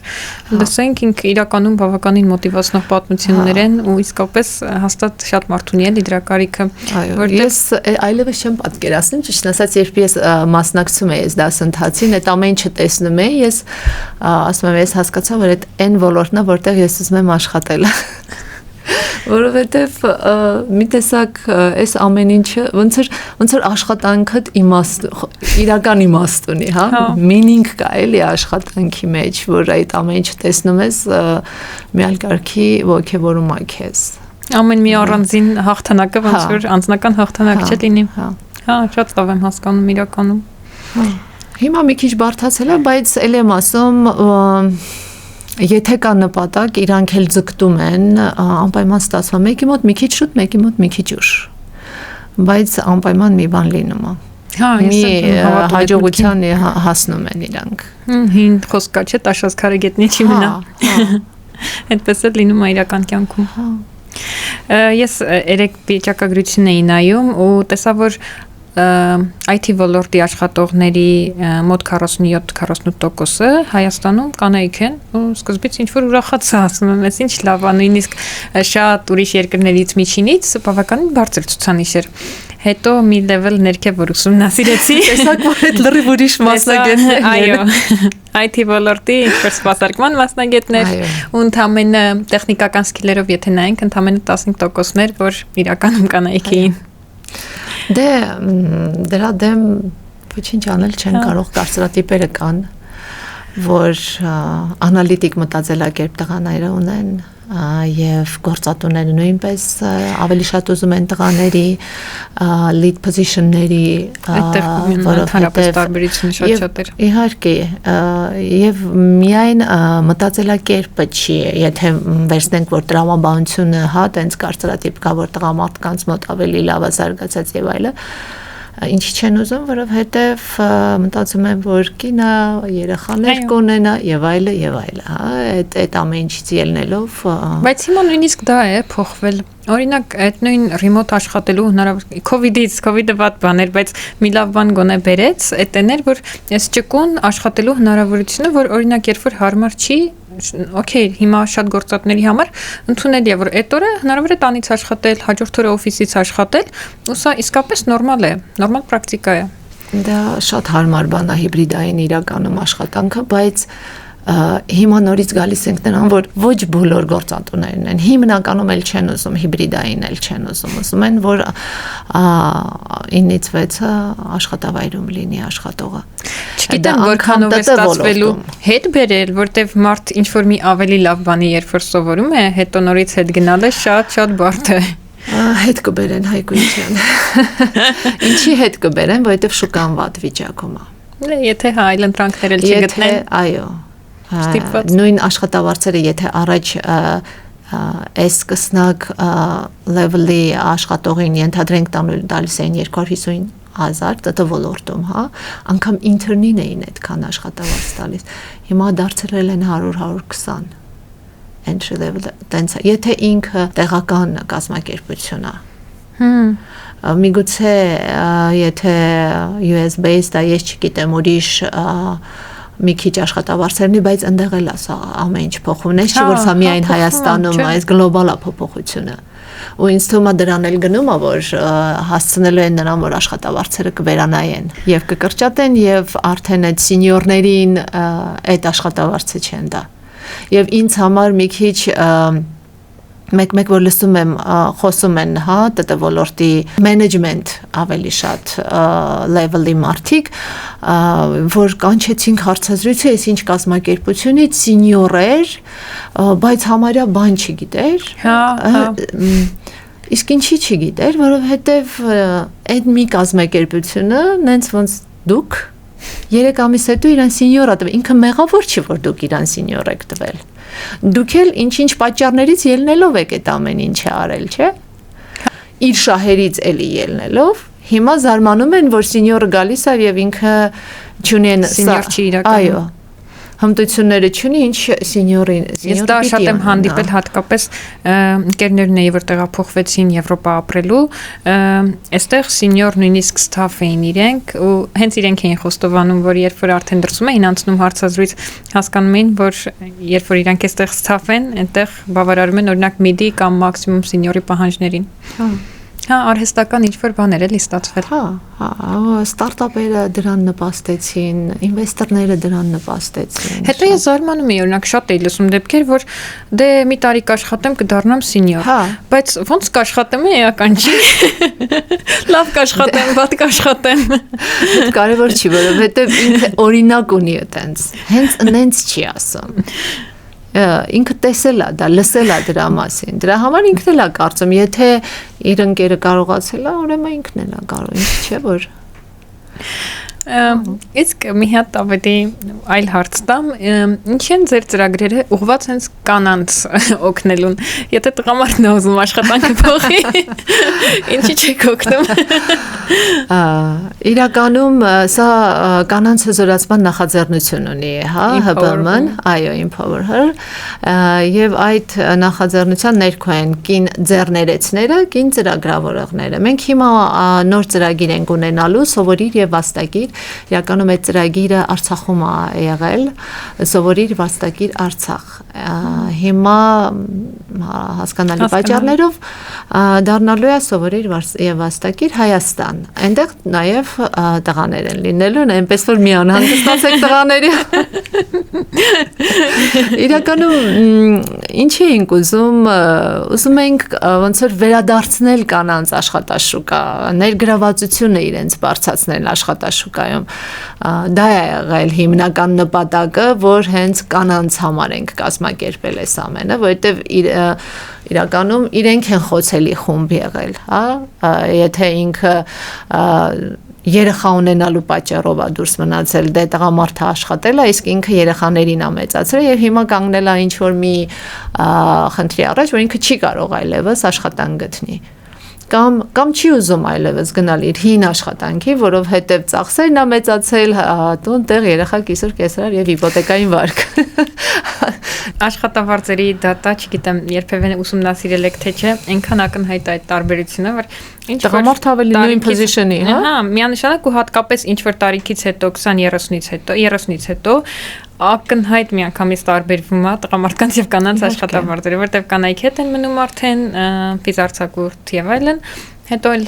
լսենք, ինքը իրականում բավականին մոտիվացնող պատմություններ են ու իսկապես հաստատ շատ մարդ ունի էլի դրա կարիքը։ Այո, ես այլևս չեմ պատկերացնում, ճիշտ ասած, երբ ես մասնակցում եի այս դասընթացին, այդ ամեն ինչը տեսնում եի, ես ասում եմ, ես հասկացա, որ այդ այն ոլորտն է, որտեղ ես ուզում եմ աշխատել։ Որովհետև մի տեսակ այս ամեն ինչը ոնց որ աշխատանքդ իրական իմաստ ունի, հա, meaning կա էլի աշխատանքի մեջ, որ այդ ամեն ինչը տեսնում ես, մի այլ կարգի ոգևորում է քեզ։ Ամեն մի առանձին հաղթանակը ոնց որ անձնական հաղթանակ չէ լինի։ Հա, շատ լավ եմ հասկանում իրականում։ Հիմա մի քիչ բարդացել է, բայց ել եմ ասում եթե կա նպատակ, իրանք էլ ձգտում են, անպայման ստացվում, մեկի մոտ մի քիչ շուտ, մեկի մոտ մի քիչ ուշ, բայց անպայման մի բան լինում է։ Հա, մի հաջողության հասնում են իրանք։ Հին խոսքա չէ, տաշած քարը գետնի չի մնա։ Այդպես է լինում է իրական կյանքում։ Ես երեք վիճակագրություն էի նայում ու տեսա, որ IT ոլորտի աշխատողների մոտ 47-48%-ը Հայաստանում կանայք են ու սկզբից ինչ որ ուրախացա, ասում եմ, ես ինչ լավ է, նույնիսկ շատ ուրիշ երկրներից միջինից բավականին բարձր ցուցանիշ էր։ Հետո մի level ներքև որ ուսումնասիրեցի, տեսակ որ այդ լրիվ ուրիշ մասնագետներ են։ Այո, IT ոլորտի ինչպես սպասարկման մասնագետներ ու ընդամենը տեխնիկական սկիլերով եթե նայենք, ընդամենը 15%-ներ, որ իրականում կանայք էին։ Դե դրա դեմ ոչինչ անել չեն կարող, կարծրատիպերը կան, որ անալիտիկ մտածելակերպ տղաները ունեն եւ գործատուները նույնպես ավելի շատ ուզում են տղաների lead position-ների, որովհետեւ տարբերությունը շատ էր։ Իհարկե, եւ միայն մտածելակերպը չի, եթե վերցնենք որ տրամաբանությունը, հա, տենց կարծրատիպ կա, որ տղամարդկանց մոտ ավելի լավ է զարգացած եւ այլն, ինչի չեն ուզում, որովհետև մտածում եմ, որ կինա, երեխաներ կունենա եւ այլն, հա, այդ ամեն ինչից ելնելով։ Բայց հիմա նույնիսկ դա է փոխվել։ Օրինակ, այդ նույն remote աշխատելու հնարավորություն, COVID-ը վատ բան էր, բայց մի լավ բան գոնե բերեց, այդ էներ, որ այս ճկուն աշխատելու հնարավորությունը, որ օրինակ երբ որ հարմար չի, օքեյ, հիմա շատ գործատների համար ընդունելի է, որ այդ օրը հնարավոր է տանից աշխատել, հաջորդ օրը օֆիսից աշխատել, ու սա իսկապես նորմալ է, նորմալ պրակտիկա է։ Դա շատ հարմար բան է հիբրիդային իրականում աշխատանքը, բայց հիմա նորից գալիս ենք նրան, որ ոչ բոլոր գործատուներն են, հիմնականում էլ չեն ուզում, հիբրիդային էլ չեն ուզում են, որ 9-ից 6-ը աշխատավայրում լինի աշխատողը։ Չգիտեմ, որքանով է ստացվելու հետ բերել, որտեվ մարդ ինչ-որ մի ավելի լավ բանի երբ որ սովորում է, հետո նորից հետ գնալը շատ բարդ է։ Հետ կբերեն Հայկույցյան։ Ինչի հետ կբերեն, որովհետև շուկան վատ վիճակում է։ Եթե այլ ընտրանքներ էլ չգտնեն։ Այո։ Նույն աշխատավարձերը, եթե առաջ այս սկսնակ level-ի աշխատողին ենթադրենք տալիս էին 250,000 ՏՏ ոլորտում, հա, անգամ ինտերնին էին այդքան աշխատավարձ տալիս։ Հիմա դարձրել են 100-120 entry level տենց, եթե ինքը տեղական կազմակերպություն է։ Միգուցե եթե US-based է, ես չգիտեմ, ուրիշ մի քիչ աշխատավարձերնի, բայց ընդեղ էլ ասա ամեն ինչ փոխվում է, չէ՞ որ սա միայն Հայաստանում է, այս գլոբալ է փոփոխությունը։ Ու ինձ թվում է դրան էլ գնում է, որ հասցնելու են նրան, որ աշխատավարձերը կվերանայեն եւ կկրճատեն եւ արդեն այդ սենյորներին այդ աշխատավարձը չեն տա։ Եվ ինձ համար մի քիչ մեկ որ լսում եմ խոսում են, հա, ՏՏ ոլորտի մենեջմենթ ավելի շատ level-ի մարդիկ, որ կանչեցինք հարցազրույցի, այս ինչ կազմակերպությունից սենյոր էր, բայց համարյա բան չգիտեր։ Իսկ ինչի չգիտեր, որովհետև այդ մի կազմակերպությունը, նենց ոնց դուք 3 ամիս հետո իրան սենյոր ա տվել, ինքը մեղավոր չի, որ դուք իրան սենյոր եք տվել։ Դուք էլ ինչ-ինչ պատճառներից ելնելով եք այդ ամեն ինչը արել, չէ՞։ Իր շահերից էլի ելնելով, հիմա զարմանում են, որ սենյորը գալիս է եւ ինքը չունի են սենյոր չի իրականում։ Այո։ Հմտությունները չունի, ինչ սենյորին։ Ես դա շատ եմ հանդիպել հատկապես ընկերներն էի, որ տեղափոխվեցին Եվրոպա ապրելու, այստեղ սենյոր նույնիսկ ստաֆ էին իրենք ու հենց իրենք էին խոստովանում, որ երբ որ արդեն դրսում էին անցնում հարցազրույց, հասկանում էին, որ երբ որ իրանք այստեղ ստաֆ են, այնտեղ բավարարում են օրինակ միդի կամ մաքսիմում սենյորի պահանջներին։ Հա, արհեստական ինչ-որ բաներ էլի ստացվել։ Հա, ստարտափերը դրան նպաստեցին, ինվեստորները դրան նպաստեցին։ Հետո ես զարմանում եի, օրինակ շատ էի լսում դեպքեր, որ դե մի տարի կաշխատեմ, կդառնամ սենյոր, բայց ոնց կաշխատեմ էական չի։ Լավ կաշխատեմ, վատ կաշխատեմ։ Կարևոր չի, որովհետև ինքը օրինակ ունի այտենց։ Հենց նենց չի ասում։ Ինքը տեսել է դա, լսել է դրա մասին։ Դրա համար ինքն էլ է կարծում, եթե իր ընկերը կարողացել է, ուրեմն ինքն էլ է կարող, ինչ չէ որ։ Իսկ մի հատ ավելի այլ հարց տամ, ինչ են ձեր ծրագրերը ուղղված հենց կանանց օգնելուն։ Եթե տղամարդն է ուզում աշխատանքը փոխի, ինչի՞ չեք օգնում։ Իրականում սա կանանց հզորացման նախաձեռնություն ունի, հա, ՀԲՄ-ն, այո, Empower Her, եւ այդ նախաձեռնության ներքո են կին ձեռներեցները, կին ծրագրավորողները։ Մենք հիմա նոր ծրագիր ենք ունենալու, սովորիր եւ վաստակիր։ Իրականում այդ ծրագիրը Արցախում է եղել, սովորիր վաստակիր Արցախ։ Հիմա հասկանալի պատճառներով դառնալու է սովորիր եւ վաստակիր Հայաստան։ Այնտեղ նաեւ տղաներ են լինելու, այնպես որ մի անհանգստացեք տղաների։ Իրականում ինչ էինք ուզում ենք ոնց որ վերադարձնել կանանց աշխատաշուկա, ներգրավվածությունը իրենց բարձրացնել աշխատաշուկայում։ Դա է եղել հիմնական նպատակը, որ հենց կանանց համար ենք կազմակերպել այս ամենը, որովհետև իրականում իրենք են խոցելի խումբ եղել, հա, եթե ինքը երեխա ունենալու պատճառով է դուրս մնացել, դե տղամարդը աշխատել է, իսկ ինքը երեխաներին է մեծացրել եւ հիմա կանգնել է ինչ որ մի խնդրի առաջ, որ ինքը չի կարող այլևս աշխատանք գտնի։ Կամ չի ուզում այլևս գնալ իր հին աշխատանքի, որովհետև ծախսերն է մեծացել, տուն տեղ երեխա կիսր կեսարար եւ հիպոթեկային վարկ։ Աշխատավարձերի դատա, չգիտեմ, երբևէ ուսումնասիրել եք թե չէ, այնքան ակնհայտ է այդ տարբերությունը, որ ինչ տղամարդը ավելի նույն position-ի, հա։ Հա, միանշանակ ու հատկապես ինչ որ տարիքից հետո 20-30-ից հետո ակնհայտ միանգամից տարբերվում է տղամարդկանց եւ կանանց աշխատավարձերը, որտեղ կանայք հետ են մնում արդեն ֆիզարցակուրդ եւ այլն, Հետո էլ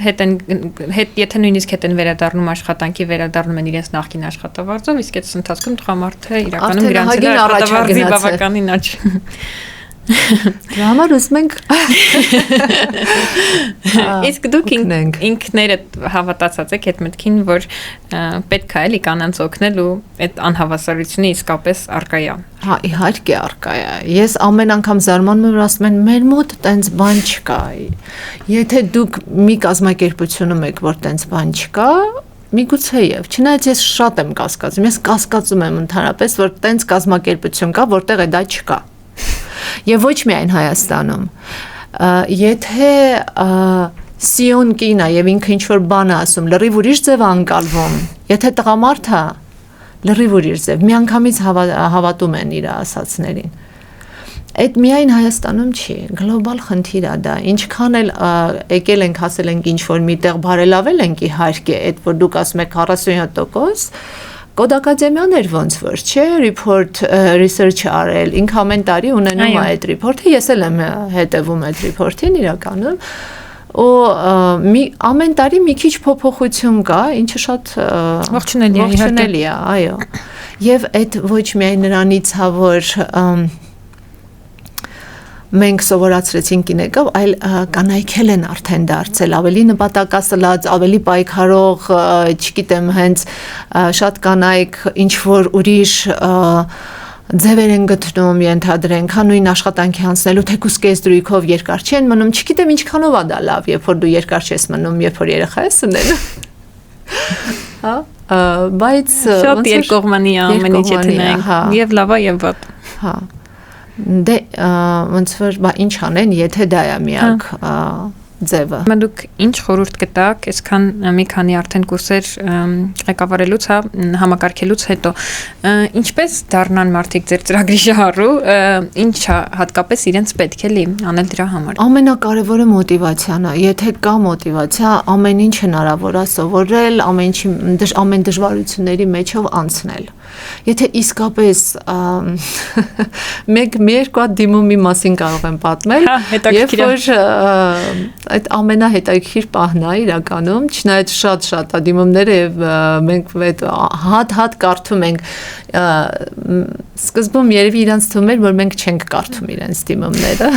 եթե նույնիսկ հետ են վերադառնում աշխատանքի, վերադառնում են իրենց նախկին աշխատավարձով, իսկ այդ ընթացքում տղամարդը իրականում գրանցել է աշխատավարձի բավականին աճ։ Դրա համար ուզում ենք իսկ դուք ինքներդ հավատացած եք այդ մտքին, որ պետք է էլի կանանց օգնել ու այդ անհավասարությունը իսկապես առկա է։ Հա, իհարկե առկա է։ Ես ամեն անգամ զարմանում եմ, որ ասում են մեր մոտ տենց բան չկա։ Եթե դուք մի կազմակերպությունում եք, որ տենց բան չկա, միգուցե եւ չնայած ես շատ եմ կասկածում, ես կասկածում եմ ընդհանրապես, որ տենց կազմակերպություն կա, որտեղ է դա չկա։ Եվ ոչ միայն Հայաստանում։ Եթե սիոն կինա եւ ինքը ինչ-որ բան է ասում, լրիվ ուրիշ ձև անկալվում, եթե տղամարդ է, լրիվ ուրիշ ձև, միանգամից հավատում են իր ասածներին։ Այդ միայն Հայաստանում չի, գլոբալ խնդիր է դա։ Ինչքան էլ եկել ենք, ասել ենք ինչ-որ միտեղ բարելավել ենք իհարկե, այդ որ դուք ասում եք 47%, Կոդ ակադեմիան էր ոնց որ, չէ, report research արել, ինքը ամեն տարի ունենում է այդ report-ը, ես էլ եմ հետևում այդ report-ին իրականում, ու ամեն տարի մի քիչ փոփոխություն կա, ինչը շատ ողջունելի է, այո։ Եվ այդ ոչ միայն նրանից է, որ մենք սովորացրեցինք գինեկով, այլ կանայք են արդեն դարձել ավելի նպատակասլաց, ավելի պայքարող, չգիտեմ, հենց շատ կանայք ինչ որ ուրիշ ձևեր են գտնում, ենթադրենք, նույն աշխատանքի անցնելու թեկուզ կես դրույքով երկար չեն մնում, չգիտեմ ինչքանով է դա լավ, երբ որ դու երկար չես մնում, երբ որ երեխա ես ունենում։ Հա, բայց շատ երկկողմանի ամեն ինչ ունենք, եւ լավ է եւ վատ։ Հա։ Դե ոնց որ ինչ անեն, եթե դա է միակ ձևը։ Դուք ինչ խորհուրդ կտաք, այսքան մի քանի արդեն կուրսեր ղեկավարելուց, համակարգելուց հետո, ինչպես դառնան մարդիկ ձեր ծրագրի շահառու, ինչ հատկապես իրենց պետք է անել դրա համար։ Ամենակարևորը մոտիվացիան է։ Եթե կա մոտիվացիա, ամեն ինչ հնարավոր է սովորել, ամեն դժվարությունների մեջով անցնել։ Եթե իսկապես մի երկու հատ դիմումի մասին կարող եմ պատմել, երբ որ այդ ամենահետաքրքիր պահն է իրականում, չնայած շատ դիմումները եւ մենք հատ կարդում ենք, սկզբում երևի իրանց թվում էր, որ մենք չենք կարդում իրենց դիմումները,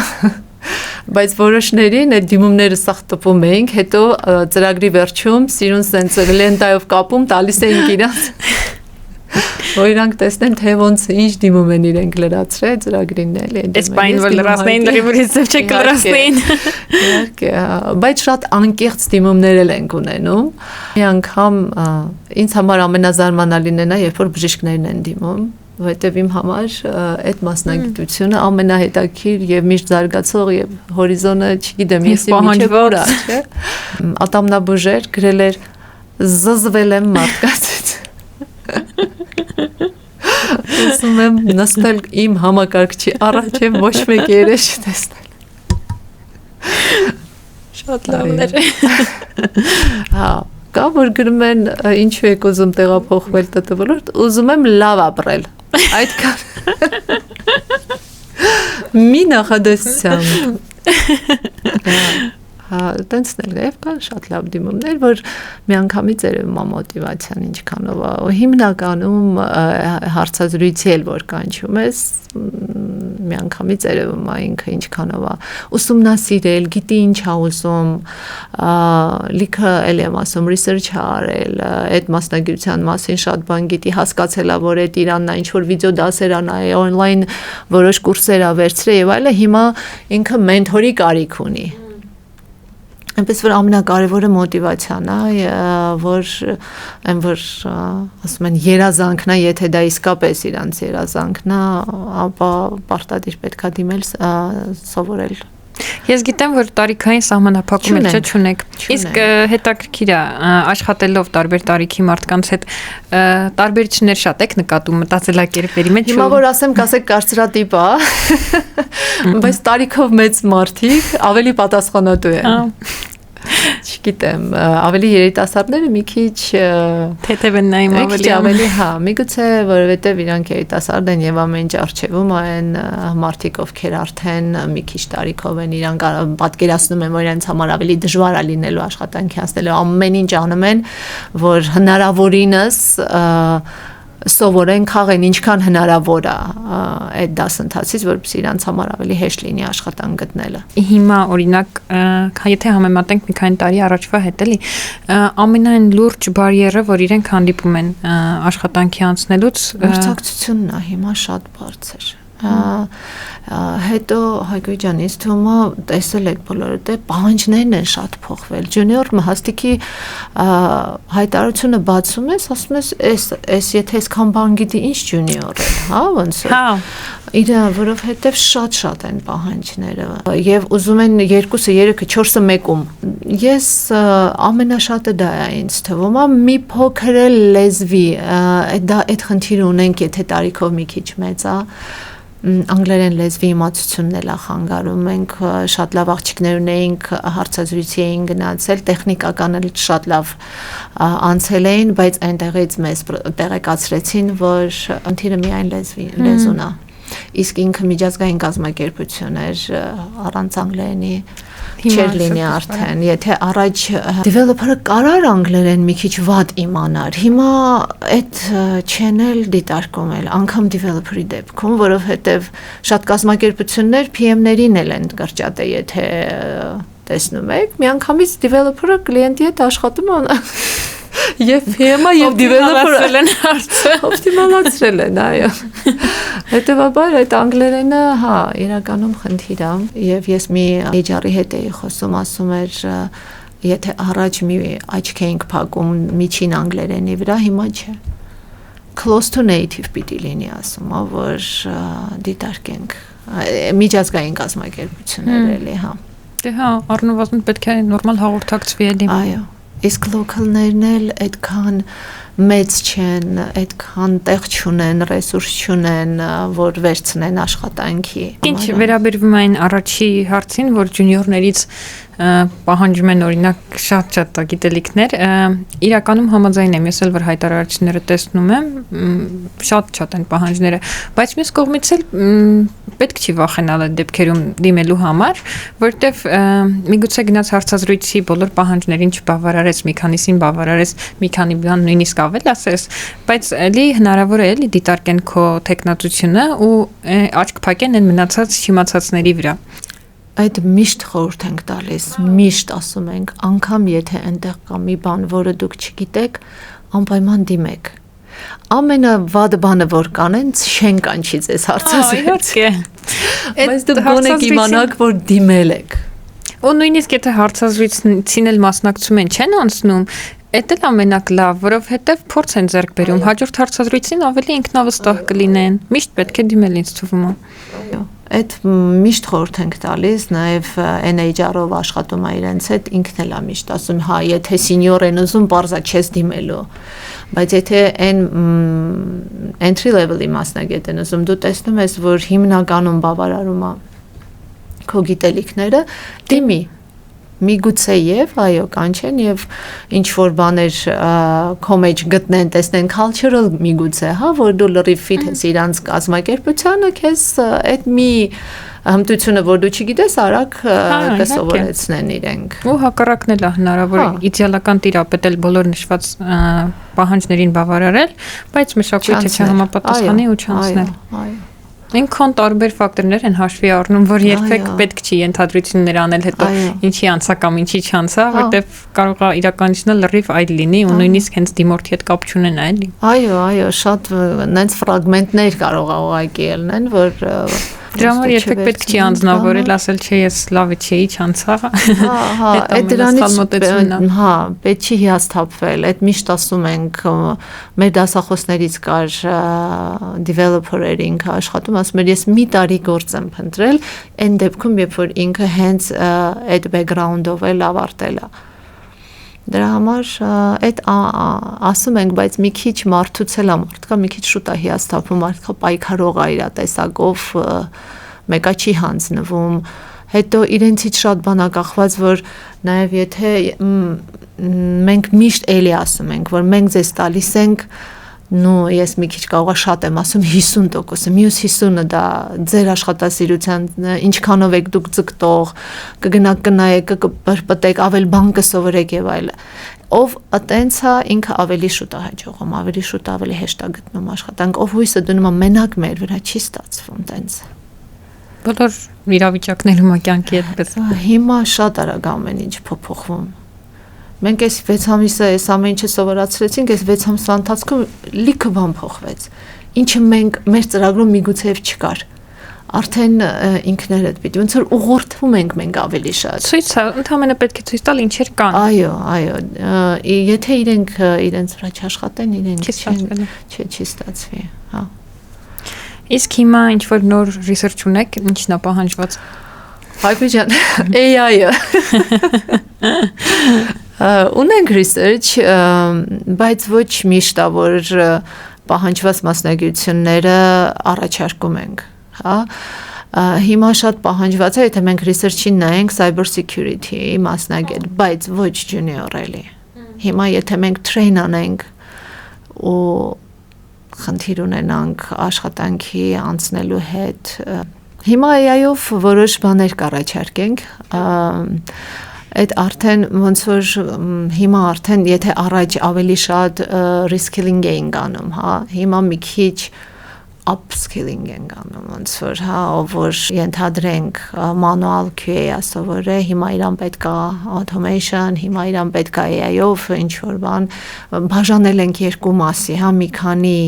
բայց որոշներին այդ դիմումները սախ տպում էինք, հետո ծրագրի վերջում սիրուն սենց լենտայով կապում տալիս էինք իրանց որ իրանք տեսնեն, թե ոնց ինչ դիմում են իրենք լրացրել ծրագրին էլի։ Այս բան որ լրացնեին, լրիվուրից ձև չեք լրացնեին։ Իհարկե, բայց շատ անկեղծ դիմումներ էլ ենք ունենում։ Մի անգամ ինձ համար ամենազարմանալին է նա, երբ որ բժիշկներն են դիմում, որտեվ իմ համար այդ մասնագիտությունը ամենահետաքրքիր եւ միշտ զարգացող եւ հորիզոնը, չգիտեմ, եսի միջև ուր է, չէ։ Ատամնաբուժեր գրել էր զզվել եմ մարդկացից։ Ուզում եմ նստել իմ համակարգչի առաջ եւ ոչ մեկ երես չտեսնել։ Շատ լավներ։ Հա, կա որ գրում են ինչու եք ուզում տեղափոխվել ՏՏ ոլորտ, ուզում եմ լավ ապրել։ Այդքան։ Մի նախադասությամբ։ Տենցնել եւ կան շատ լավ դիմումներ, որ միանգամից երևում է մոտիվացիան ինչքանով է։ Հիմնականում հարցազրույցի էլ որ կանչում ես, միանգամից երևում է ինքը ինչքանով է ուսումնասիրել, գիտի ինչ է ուզում, լիքը էլ եմ ասում research արել, այդ մասնագիտության մասին շատ բան գիտի, հասկացել է, որ այդ Իրանն է, ինչ որ վիդեո դասեր ա, on-line որոշ կուրսեր ա վերցրել եւ այլը, հիմա ինքը մենթորի կարիք ունի։ Այնպես որ ամենակարևորը մոտիվացիան է, որ ասում են երազանքն է, եթե դա իսկապես իրանց երազանքն է, ապա պարտադիր պետք է դիմել սովորել։ Ես գիտեմ, որ տարիքային սահմանափակում չունեք։ Իսկ հետաքրքիր է աշխատելով տարբեր տարիքի մարդկանց հետ տարբերություններ շատ եք նկատում մտածելակերպերի մեջ։ Հիմա որ ասեմ, կասեք կարծրատիպ է, բայց տարիքով մեծ մարդիկ ավելի պատասխանատու են։ չգիտեմ, ավելի երիտասարդները մի քիչ թեթև են նայում ավելի, հա, միգուցե որովհետև իրանք երիտասարդ են եւ ամեն ինչ արժեվում այն մարդիկ, ովքեր արդեն մի քիչ տարիքով են, իրանք պատկերացնում են, որ իրենց համար ավելի դժվար է լինելու աշխատանքի անցնելու, ամեն ինչ անում են, որ հնարավորինս սովորեն քաղեն ինչքան հնարավոր է այդ դասընթացից, որպեսզի իրանց համար ավելի հեշտ լինի աշխատանք գտնելը։ Հիմա օրինակ, եթե համեմատենք մի քանի տարի առաջվա հետ էլի, ամենայն լուրջ բարիերը, որ իրենք հանդիպում են աշխատանքի անցնելուց, մրցակցությունն է հիմա շատ բարձր։ Հետո Հայգոյ ջան, ինձ թվում է տեսել եք բոլորը, դե պահանջներն են շատ փոխվել։ Ջունիոր մահաստիկի հայտարարությունը բացում ես, ասում ես, էս եթե այսքան բան գիտի, ինչ ջունիոր է, հա, ոնց է։ Հա։ Իրա, որովհետև շատ են պահանջները եւ ուզում են 2-ը, 3-ը, 4-ը մեկում։ Ես ամենաշատը դա է ինձ թվում է, մի փոքր լեզվի, դա այդ խնդիրը ունենք, եթե տարիքով մի քիչ մեծ է, անգլերեն լեզվի իմացությունն էլ է խանգարում, մենք շատ լավ աղջիկներ ունեինք, հարցազրույցի էին գնացել, տեխնիկական էլ շատ լավ անցել էին, բայց այնտեղից մեզ տեղեկացրեցին, որ խնդիրը միայն լեզուն է։ Իսկ ինքը միջազգային կազմակերպություն էր առանց անգլերենի չէր լինի արդեն, եթե առաջ developer-ը կարար անգլերեն մի քիչ վատ իմանար, հիմա այդ չեն էլ դիտարկում էլ, անգամ developer-ի դեպքում, որովհետև շատ կազմակերպություններ PM-ներին էլ են կրճատել, եթե տեսնում եք, միանգամից developer-ը կլիենտի հետ աշխատում է Եվ PM-ը եւ developer-ը են հարցը օպտիմալացրել են, այո։ Հետևաբար այդ անգլերենը, հա, իրականում խնդիր է, եւ ես մի HR-ի հետ էի խոսում, ասում էր, եթե առաջ մի աչք էինք փակում միջին անգլերենի վրա, հիմա չէ։ Close to native պիտի լինի, ասում, որ դիտարկենք միջազգային կազմակերպություններ էլի, հա։ Դե հա, առնվազն պետք է նորմալ հաղորդակցվի էլի։ Այո։ Իսկ լոկալներն էլ այդքան մեծ չեն, այդքան տեղ չունեն, ռեսուրս չունեն, որ վերցնեն աշխատանքի։ Ինչ վերաբերվում այն առաջի հարցին, որ ջունիորներից պահանջում են օրինակ շատ գիտելիքներ, իրականում համաձայն եմ, ես էլ որ հայտարարությունները տեսնում եմ, շատ են պահանջները, բայց մյուս կողմից էլ պետք չի վախենալ այդ դեպքերում դիմելու համար, որտեվ միգուցե գնաց հարցազրույցի բոլոր պահանջներին չբավարարես, մի քանիսին բավարարես, մի քանի բան նույնիսկ ավել ասես, բայց էլի հնարավոր է էլի դիտարկեն քո տեխնատությունը ու աչք փակեն այն մնացած չիմացածների վրա։ Այդ միշտ խորհուրդ ենք տալիս, միշտ ասում ենք, անգամ եթե այնտեղ կա մի բան, որը դուք չգիտեք, անպայման դիմեք։ Ամենավատ բանը որ կանեն, չեն կանչի ձեզ հարցազրույցի։ Բայց դուք գոնե իմանաք, որ դիմել եք։ Ու նույնիսկ եթե հարցազրույցին էլ մասնակցում են, չեն անցնում, Էդ էլ ամենակ լավ, որովհետև փորձ են ձեռք բերում, հաջորդ հարցազրույցին ավելի ինքնավստահ կլինեն, միշտ պետք է դիմել ինձ թվում է։ Այո, այդ միշտ խորհուրդ ենք տալիս, նաև HR-ով աշխատում է իրենց հետ, ինքն էլ է միշտ ասում, հա, եթե սենյոր են ուզում, բարձա չես դիմելու, բայց եթե այն entry level-ի մասնագետ են ուզում, դու տեսնում ես, որ հիմնականում բավարարում է քո գիտելիքները, դիմի Միգուցե եւ այո կանչեն եւ ինչ որ բաներ քո մեջ գտնեն, տեսնեն cultural միգուցե, հա, որ դու լրիվ fit ես իրանց կազմակերպությանը, քեզ այդ մի հմտությունը, որ դու չգիտես, արագ կսովորեցնեն իրենք։ Ու հակառակն էլ է հնարավոր, իդեալական տիրապետել բոլոր նշված պահանջներին բավարարել, բայց մշակույթը չհամապատասխանի ու չանցնել։ Այո։ Ինքն տարբեր ֆակտորներ են հաշվի առնում, որ երբեք պետք չի ենթադրություններ անել հետո ինչի անցա կամ ինչի չանցա, որտեվ կարող է իրականությունը լրիվ այլ լինի ու նույնիսկ հենց դիմորդի հետ կապ չունենա, էլի։ Այո, շատ նենց ֆրագմենտներ կարող է ուղղակի ելնեն, որ Դրա համար երբեք պետք չի անձնավորել, ասել չէ, ես լավը չէի, չանցա։ Այդ դրանից հա, պետք չի հիասթափվել։ Այդ միշտ ասում ենք, մեր դասախոսներից կար developer-եր ինքը աշխատում, ասում էր, ես մի տարի գործ եմ փնտրել, այն դեպքում, երբ որ ինքը հենց այդ background-ով էլ ավարտել է։ Դրա համար այդ ասում ենք, բայց մի քիչ մարդուցել է, մարդկա մի քիչ շուտ է հիասթափում, մարդկա պայքարող է իր տեսակով, մեկա չի հանձնվում, հետո իրենցից շատ բան կախված, որ նաև եթե մենք միշտ էլի ասում ենք, որ մենք ձեզ տալիս ենք ես մի քիչ կարող շատ եմ ասում 50%-ը, մյուս 50-ը դա ձեր աշխատասիրության ինչքանով եք դուք ձգտող, կգնաք կնայեք, կպրպտեք, ավել բան կսովորեք եւ այլն։ Ով այտենցա ինքը ավելի շուտ է հաջողում, ավելի շուտ ավելի հեշտ է գտնում աշխատանք, ով հույսը դնում է մենակ մեր վրա չի ստացվում տենց։ Բոլոր իրավիճակներում կյանքի այդպես։ Հիմա շատ արագ ամեն ինչ փոփոխվում։ Մենք այս 6 ամիսը այս ամեն ինչը սովորացրեցինք, այս 6 ամսվա ընթացքում լիքը բան փոխվեց։ Ինչը մենք մեր ծրագրում միգուցեև չկար։ Արդեն ինքներդ պիտի ոնց որ ուղղորդվում ենք մենք ավելի շատ։ Ցույցը ընդհանրապես պետք է ցույց տալ ինչեր կան։ Այո, եթե իրենք իրենց վրա չաշխատեն, իրենք չի ստացվի, հա։ Իսկ հիմա ինչ որ նոր ռեսերչ ունեք, ինչն է պահանջված։ Հայբի ջան, AI-ը։ Ունենք research, բայց ոչ միշտ է, որ պահանջված մասնագիտությունները առաջարկում ենք, հա։ Հիմա շատ պահանջված է, եթե մենք research-ին նայենք cyber security մասնագետ, բայց ոչ junior էլի։ Հիմա եթե մենք train անենք ու խնդիր ունենանք աշխատանքի անցնելու հետ, հիմա AI-ով որոշ բաներ կառաջարկենք, այդ արդեն ոնց որ հիմա արդեն եթե առաջ ավելի շատ reskilling էինք անում, հա, հիմա մի քիչ upskilling ենք անում, ոնց որ հա, որ ենթադրենք manual QA սովորե, հիմա իրան պետք է automation, հիմա իրան պետք է AI-ով ինչ որ բան, բաժանել ենք երկու մասի, հա, մի քանի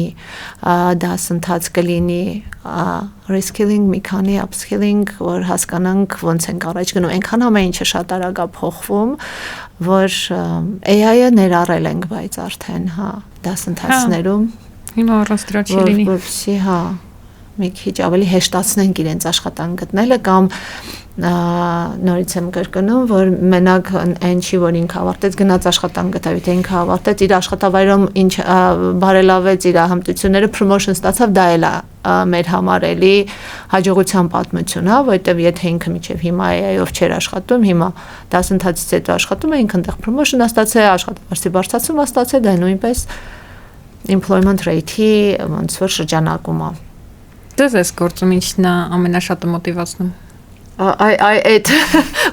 դասընթաց կլինի reskilling, մի քանի upskilling, որ հասկանանք ոնց ենք առաջ գնում, այնքան ամեն ինչը շատ արագ է փոխվում, որ AI-ը ներառել ենք, բայց արդեն, հա, դասընթացներում Հիմա առանց դրա չի լինի։ Որպեսզի, հա, մի քիչ ավելի հեշտացնենք իրենց աշխատանք գտնելը կամ նորից եմ կրկնում, որ մենակ այն չի, որ ինքը ավարտեց, գնաց աշխատանք գտավ, թե ինքը ավարտեց, իր աշխատավայրում ինչ բարելավեց իր հմտությունները, promotion ստացավ, դա էլ է մեր համար էլի հաջողության պատմություն, հա, որովհետև եթե ինքը միջև հիմա AI-ով չէր աշխատում, հիմա դասընթացից հետո աշխատում է, ինքը այնտեղ promotion-ը ստացել, աշխատավարձի բարձրացում է ստացել, դա նույնպես employment rate-ի ոնց որ շրջանակում է։ Դες ես գործում ինչն է ամենաշատը մոտիվացնում։ Այդ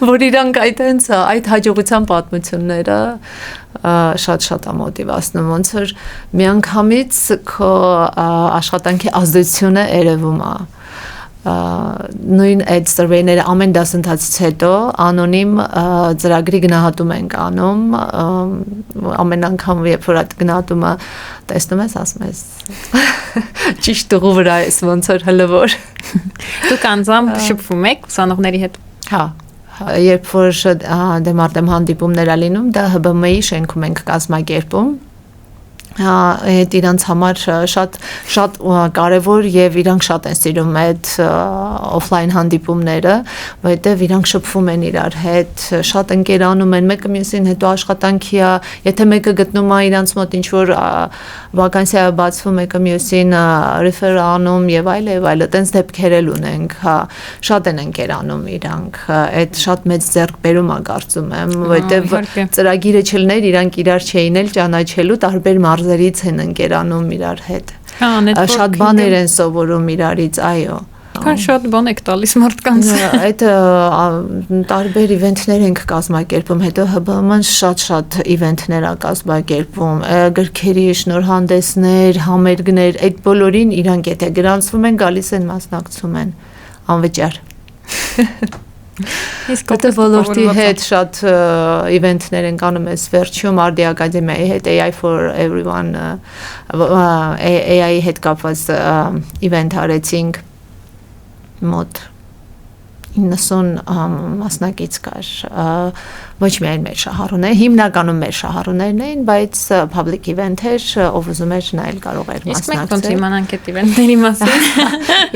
որ իրանք այդ հաջողության պատմությունները շատ է մոտիվացնում, ոնց որ միանգամից քո աշխատանքի ազդեցությունը երևում է։ Նույն այդ survey-ները ամեն դասընթացից հետո անոնիմ ծրագրի գնահատում ենք անում, ամեն անգամ երբ որ այդ գնահատումը տեսնում ես, ասում ես ճիշտ ուղու վրա ես, ոնց որ հլվոր։ Դուք անձամբ շփվում եք ուսանողների հետ։ Հա, երբ որ դեմարտեմ հանդիպումներ ա լինում, դա ՀԲՄ-ի շենքում ենք կազմակերպում։ Այդ իրանց համար շատ կարևոր եւ իրանք շատ են սիրում այդ օֆլայն հանդիպումները, որովհետեւ իրանք շփվում են իրար հետ, շատ ընկերանում են, մեկը մյուսին հետո աշխատանքի է, եթե մեկը գտնում է իրանց մոտ ինչ որ վականսիա է բացվում, մեկը մյուսին refer անում եւ այլ, այտենց դեպքեր էլ ունենք, հա, շատ են ընկերանում իրանք, այդ շատ մեծ ձեռքբերում է կարծում եմ, որովհետեւ ծրագիրը չլներ, իրանք իրար չէին էլ ճանաչելու տարբեր մարզերից են ընկերանում իրար հետ։ Շատ բաներ են սովորում իրարից, այո։ Քան շատ բան եք տալիս մարդկանց։ Այդ տարբեր իվենթներ ենք կազմակերպում, հետո ՀԲՄ-ն շատ իվենթներ է կազմակերպում, գրքերի շնորհանդեսներ, համերգներ, այդ բոլորին իրանք եթե գրանցվում են, գալիս են մասնակցում են անվճար։ Իսկ այդ ոլորտի հետ շատ իվենթներ ենք անում ես վերջում Արդի ակադեմիայի հետ AI for everyone AI-ի հետ կապված իվենթ արեցինք մոտ 90 մասնակից կար, ոչ միայն մեր շահառուները, հիմնականում մեր շահառուներն էին, բայց public event էր, ով ուզում էր նա էլ կարող էր մասնակցել։ Իսկ մենք ոնց իմանանք այդ իվենթների մասին։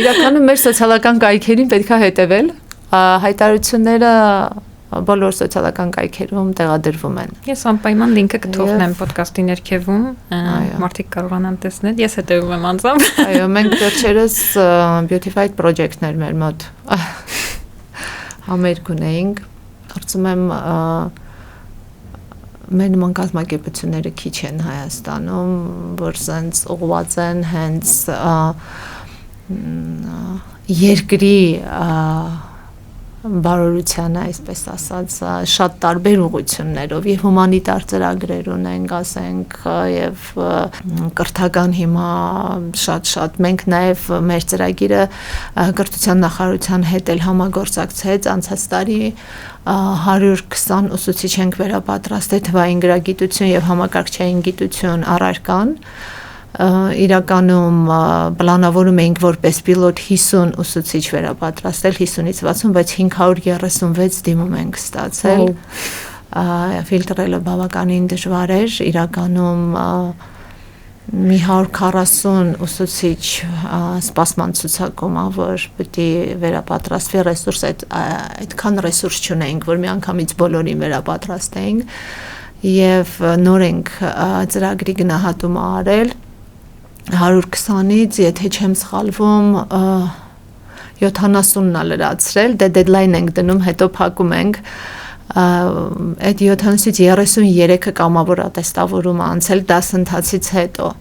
Իրականում մեր սոցիալական կայքերին պետք է հետևել, հայտարարությունները բոլոր սոցիալական կայքերում տեղադրվում են։ Ես անպայման լինքը կթողնեմ ոդկասթի ներքևում, մարդիկ կարողանան տեսնել, ես հետևում եմ անձամբ։ Այո, մենք վերջերս beautified project-ներ մեր մոտ համերգ ունեինք, կարծում եմ մեր նման կազմակերպությունները քիչ են Հայաստանում, որ սենց ուղղված են հենց երկրի բարօրությանը, այսպես ասած, շատ տարբեր ուղղություններով եւ հումանիտար ծրագրեր ունենք, ասենք, եւ կրթական հիմա շատ մենք նաեւ մեր ծրագիրը կրթության նախարարության հետ էլ համագործակցեց անցած տարի 120 ուսուցիչ ենք վերապատրաստել թվային գրագիտություն եւ համակարգչային գիտություն առարկան իրականում պլանավորում էինք որպես պիլոտ 50 ուսուցիչ վերապատրաստել 50-ից 60, բայց 536 դիմում ենք ստացել։ Ֆիլտրելը բավականին դժվար էր, իրականում մի 140 ուսուցիչ սպասման ցուցակում ա, որ պիտի վերապատրաստվի ռեսուրս, այդքան ռեսուրս չունեինք, որ մի անգամից բոլորին վերապատրաստեինք եւ նոր ենք ծրագրի գնահատումը արել 120-ից, եթե չեմ սխալվում, 70-ն ա լրացրել, դե դեդլայն ենք դնում, հետո փակում ենք, այդ 70-ից 33-ը կամավոր ատեստավորում ա անցել դասընթացից հետո։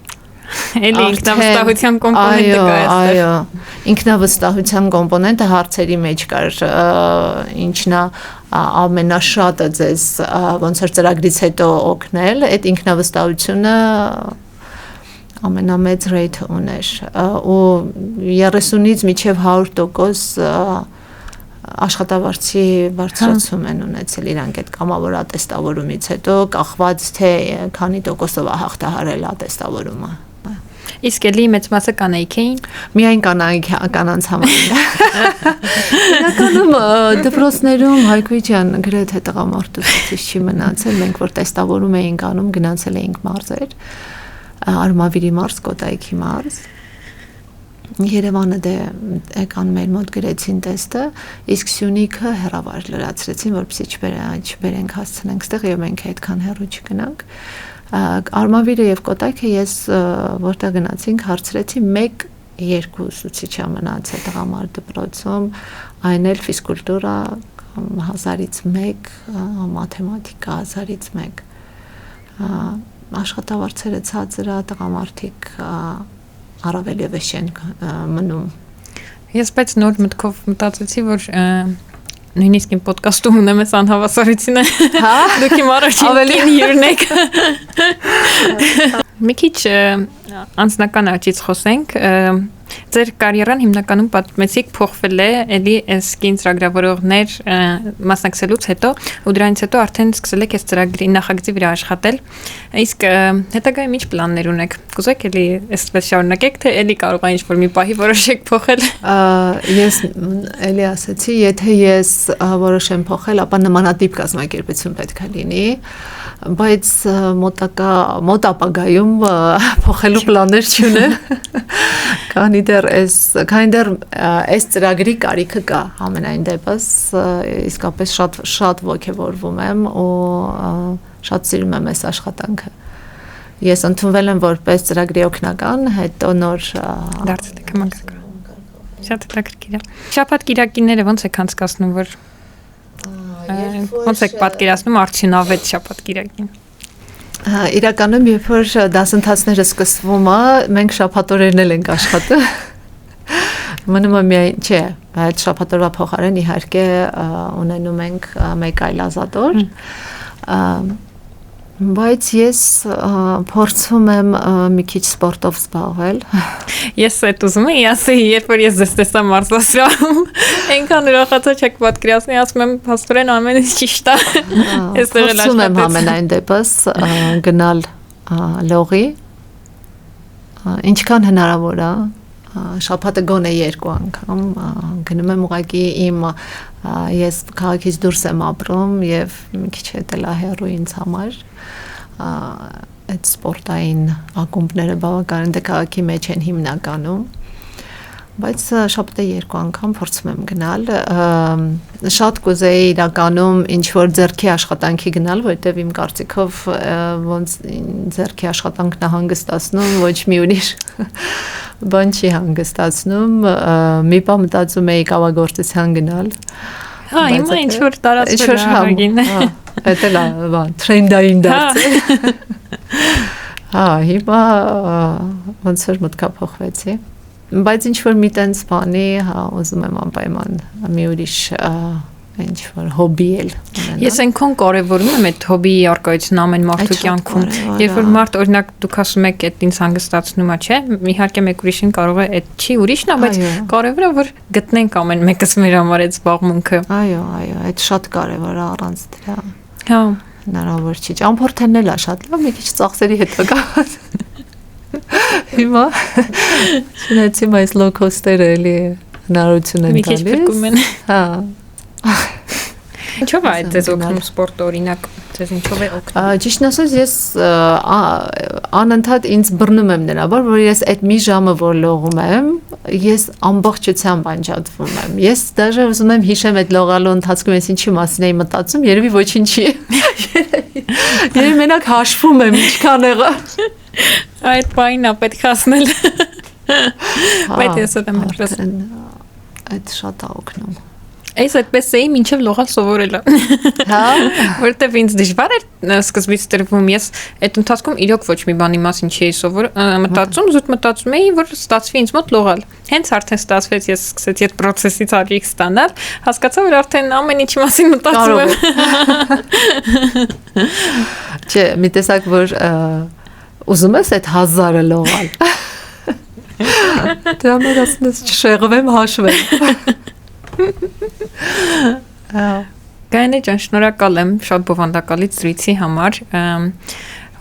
Էլի ինքնավստահության կոմպոնենտը կա այստեղ։ Այո, ինքնավստահության կոմպոնենտը հարցերի մեջ կար, ինչն է ամենաշատը ձեզ ոնց որ ծրագրից հետո օգնել, այդ ինքնավստահությունը ամենամեծ ռեյթը ուներ ու 30-ից մինչև 100% աշխատավարձի բարձրացում են ունեցել իրանք այդ կամավոր ատեստավորումից հետո կախված թե քանի տոկոսով է հաղթահարել ատեստավորումը։ Իսկ էլի մեծ մասը կանայք էին։ Միայն կանանց համարին։ Իրականում դպրոցներում Հայկույ ջան գրեթե տղամարդ ուսուցիչ չի մնացել, մենք որ տեստավորում էինք անում, գնացել էինք մարզեր։ Արմավիրի մարզ, Կոտայքի մարզ։ Երևանը դե եկան մեր մոտ գրեցին տեստը, իսկ Սյունիքը հեռավար լրացրեցին, որպեսզի չբերենք հասցնենք ստեղ եւ մենք այդքան հեռու չգնանք։ Արմավիրը եւ Կոտայքը ես որտեղ գնացինք հարցրեցի 1-2 ուսուցիչ մնացել տղամարդ դպրոցում, այն էլ ֆիզկուլտուրա 1000-ից 1, մաթեմատիկա 1000-ից 1։ Աշխատավարձերը ցածր է, տղամարդիկ առավել եւս չեն մնում։ Ես բայց նոր մտքով մտածեցի, որ նույնիսկ իմ ոդկասթում ունեմ այս անհավասարությունը։ Դուք իմ առաջին հյուրն եք։ Մի քիչ անձնական աճից խոսենք։ Ձեր կարիերան հիմնականում պատմեցիք փոխվել է էլի այս կին ծրագրավորողներ մասնակցելուց հետո ու դրանից հետո արդեն սկսել եք այս ծրագրի նախագծի վրա աշխատել։ Իսկ հետագայում ինչ պլաններ ունեք։ Կուզեք էլի այսպես շարունակեք, թե էլի կարող է ինչ-որ մի պահի որոշեք փոխել։ Ես էլի ասացի, եթե ես որոշեմ փոխել, ապա նմանատիպ կազմակերպություն պետք է լինի, բայց մոտ ապագայում փոխելու պլաններ չունեմ։ Քանի դեռ այս ծրագրի կարիքը կա ամենայն դեպս, իսկապես շատ ոգևորվում եմ ու շատ սիրում եմ այս աշխատանքը։ Ես ընդունվել եմ որպես ծրագրի օգնական, հետո նոր դարձել եք համակարգ։ Շատ հետաքրքիր է։ Շաբաթ կիրակիները ո՞նց եք անցկացնում, որ ո՞նց եք պատկերացնում արդյունավետ շաբաթ կիրակին։ Իրականում երբ որ դասընթացները սկսվում է, մենք շաբաթօրերն էլ ենք աշխատում։ Մնում է միայն, չէ, այդ շաբաթօրվա փոխարեն իհարկե ունենում ենք մեկ այլ ազատօր, բայց ես փորձում եմ մի քիչ սպորտով զբաղվել։ Ես այդ ուզում եի ասեի, երբ որ ես ձեզ տեսա մարզասրահում, այնքան ուրախացա չեք պատկերացնի, ասում եմ, փաստորեն ամեն ինչ ճիշտ է։ Փորձում եմ ամենայն դեպս գնալ լողի, ինչքան հնարավոր է, շաբաթը գոնե 2 անգամ գնում եմ ուղղակի ես քաղաքից դուրս եմ ապրում եւ մի քիչ հետելահեռու ինձ համար այդ սպորտային ակումբները բավականին դե քաղաքի մեջ են հիմնականում, բայց շաբաթը 2 անգամ փորձում եմ գնալ, շատ կուզեի իրականում ինչ-որ ձեռքի աշխատանքի գնալ, որտեվ իմ կարծիքով ոնց ձեռքի աշխատանքն է հանգստացնում, ոչ մի ուրիշ բան չի հանգստացնում, մի բան մտածում էի կավագործության գնալ, Հա, հիմա ինչ որ տարածվել է ահագին։ Դա էլ բան տրենդային դարձել։ Հա, հիմա ոնց որ մտքա փոխվեցի։ Բայց ինչ որ մի տենց բանի, հա, ուզում եմ անպայման մի ուրիշ ինչ որ հոբի էլ ունենալ։ Ես այնքան կարևորում եմ այդ հոբիի արկայությունը ամեն մարդու կյանքում։ Երբ որ մարդ օրինակ դուք ասում եք այդ ինձ հանգստացնում է, չէ՞, իհարկե մեկ ուրիշին կարող է այդ չի ուրիշն է, բայց կարևորը որ գտնենք ամեն մեկս մեր համար այդ զբաղմունքը։ Այո, այդ շատ կարևոր է առանց դրա։ Հա, հնարավոր չի։ Ճամփորդելն էլ է շատ լավ, մի քիչ ծախսերի հետ է կապված։ Հիմա շնեցի այս low cost-երը էլի հնարություն են մի քիչ փրկում են։ Հա։ Ինչով է ձեզ օգնում սպորտը օրինակ, ձեզ ինչով է օգնում։ Ճիշտն ասած ես անընդհատ ինձ բռնում եմ նրա, որ ես այդ մի ժամը որ լողում եմ, ես ամբողջությամբ անջատվում եմ։ Ես դաժե ուզում եմ հիշեմ այդ լողալու ընթացքում ես ինչի մասին էի մտածում, երևի ոչինչի։ Երևի մենակ հաշվում եմ ինչքան եղա։ Այդ բանն է պետք է ասնել։ Բայց ես դա մտածում եմ։ Այդ շատ է օգնում։ Այս այդպես էի մինչև լողալ սովորելը։ Հա, որտեվ ինձ դժվար էր սկզբից տրվում, ես այդ ընթացքում իրոք ոչ մի բանի մասին չէի մտածում, զուտ մտածում էի, որ ստացվի ինձ մոտ լողալ։ Հենց արդեն ստացվեց, ես սկսեցի այդ process-ից ալիք ստանալ, հասկացա, որ արդեն ամեն ինչի մասին մտածում եմ։ Չէ, մի տեսակ որ ուզում ես այդ 1000-ը լողալ։ Դրա համար ասում ես չշեղվեմ, հաշվեմ։ Գայնե ջան, շնորհակալ եմ շատ բովանդակալից զրույցի համար։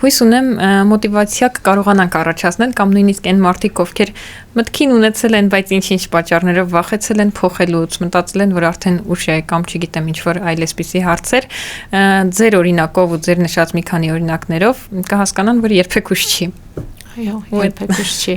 Հույս ունեմ մոտիվացիա կկարողանանք առաջացնել կամ նույնիսկ այն մարդիկ, ովքեր մտքին ունեցել են, բայց ինչ-ինչ պատճառներով վախեցել են փոխելուց, մտածել են, որ արդեն ուշ է կամ չգիտեմ ինչ որ այլ էսպիսի հարցեր, ձեր օրինակով ու ձեր նշած մի քանի օրինակներով կհասկանան, որ երբեք ուշ չի։ Այո, երբեք ուշ չի։